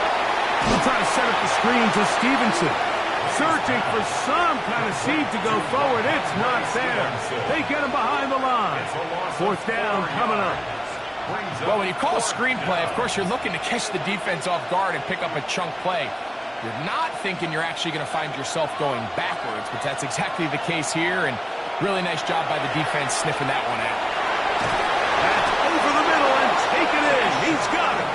He'll try to set up the screen to Stevenson. Searching for some kind of seed to go forward. It's not there. They get him behind the line. 4th down coming up. Well, when you call a screenplay, of course, you're looking to catch the defense off guard and pick up a chunk play. You're not thinking you're actually going to find yourself going backwards, but that's exactly the case here, and really nice job by the defense sniffing that one out. That's over the middle and taken in. He's got it.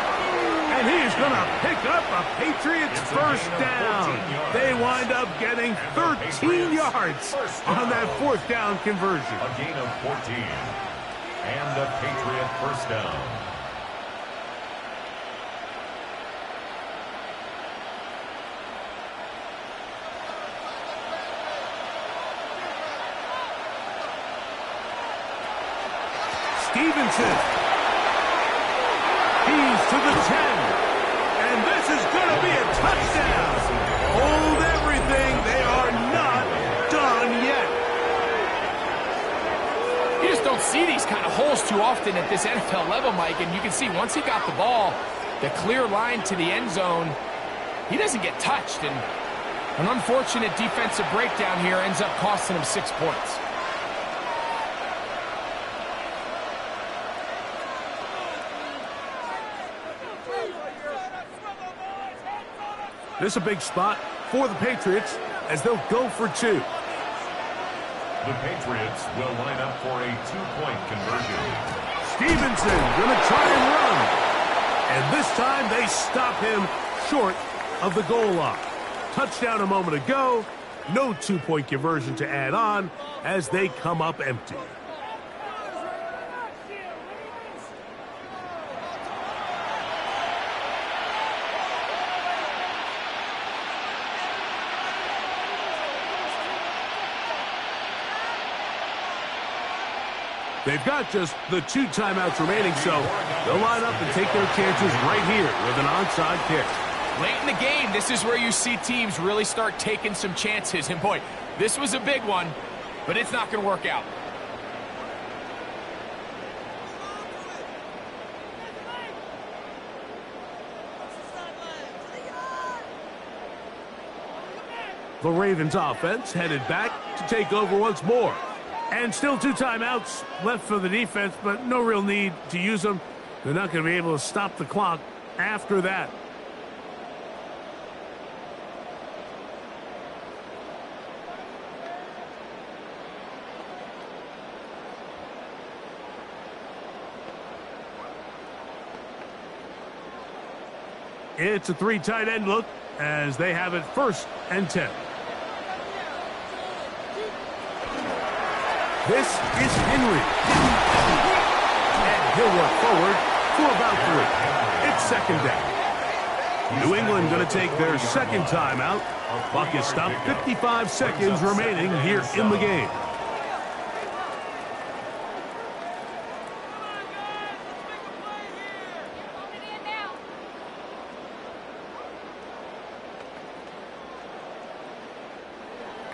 And he's going to pick up a Patriots 1st down. They wind up getting 13 yards on that 4th down conversion. A gain of 14. And a Patriot 1st down. Stevenson. He's to the 10. And this is going to be a touchdown. Hold everything. They are not done yet. You just don't see these kind of holes too often at this NFL level, Mike, and you can see once he got the ball, the clear line to the end zone, he doesn't get touched, and an unfortunate defensive breakdown here ends up costing him 6 points. This is a big spot for the Patriots as they'll go for 2. The Patriots will line up for a 2-point conversion. Stevenson going to try and run. And this time they stop him short of the goal line. Touchdown a moment ago. No 2-point conversion to add on as they come up empty. They've got just the 2 timeouts remaining, so they'll line up and take their chances right here with an onside kick. Late in the game, this is where you see teams really start taking some chances. And boy, this was a big one, but it's not going to work out. The Ravens offense headed back to take over once more. And still 2 timeouts left for the defense, but no real need to use them. They're not going to be able to stop the clock after that. It's a 3 tight end look as they have it 1st and 10. This is Henry. And he'll work forward for about 3. It's 2nd down. New England going to take their 2nd timeout. Clock is stopped. 55 seconds remaining here in the game.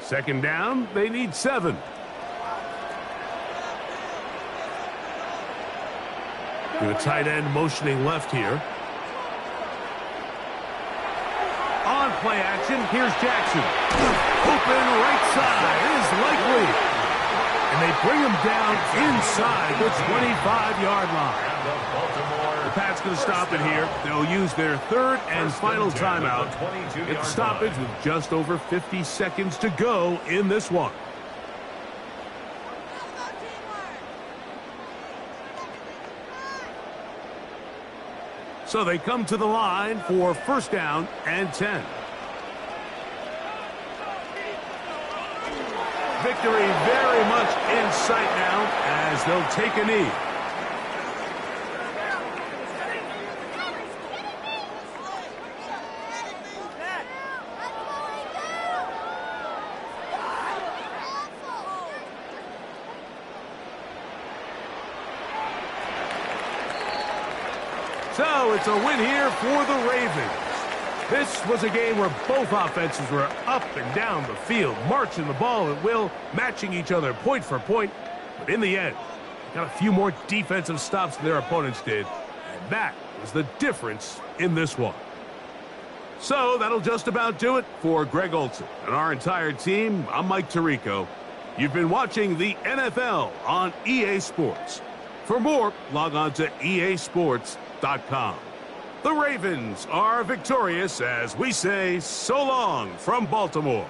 Second down, they need 7. The tight end motioning left here. On play action, here's Jackson. Open right side is likely. And they bring him down inside the 25-yard line. The Pats going to stop it here. They'll use their 3rd and final timeout. Get the stoppage with just over 50 seconds to go in this one. So they come to the line for 1st down and 10. Victory very much in sight now as they'll take a knee. So it's a win here for the Ravens. This was a game where both offenses were up and down the field, marching the ball at will, matching each other point for point. But in the end, they got a few more defensive stops than their opponents did. And that was the difference in this one. So that'll just about do it for Greg Olsen and our entire team. I'm Mike Tirico. You've been watching the NFL on EA Sports. For more, log on to easports.com. The Ravens are victorious as we say so long from Baltimore.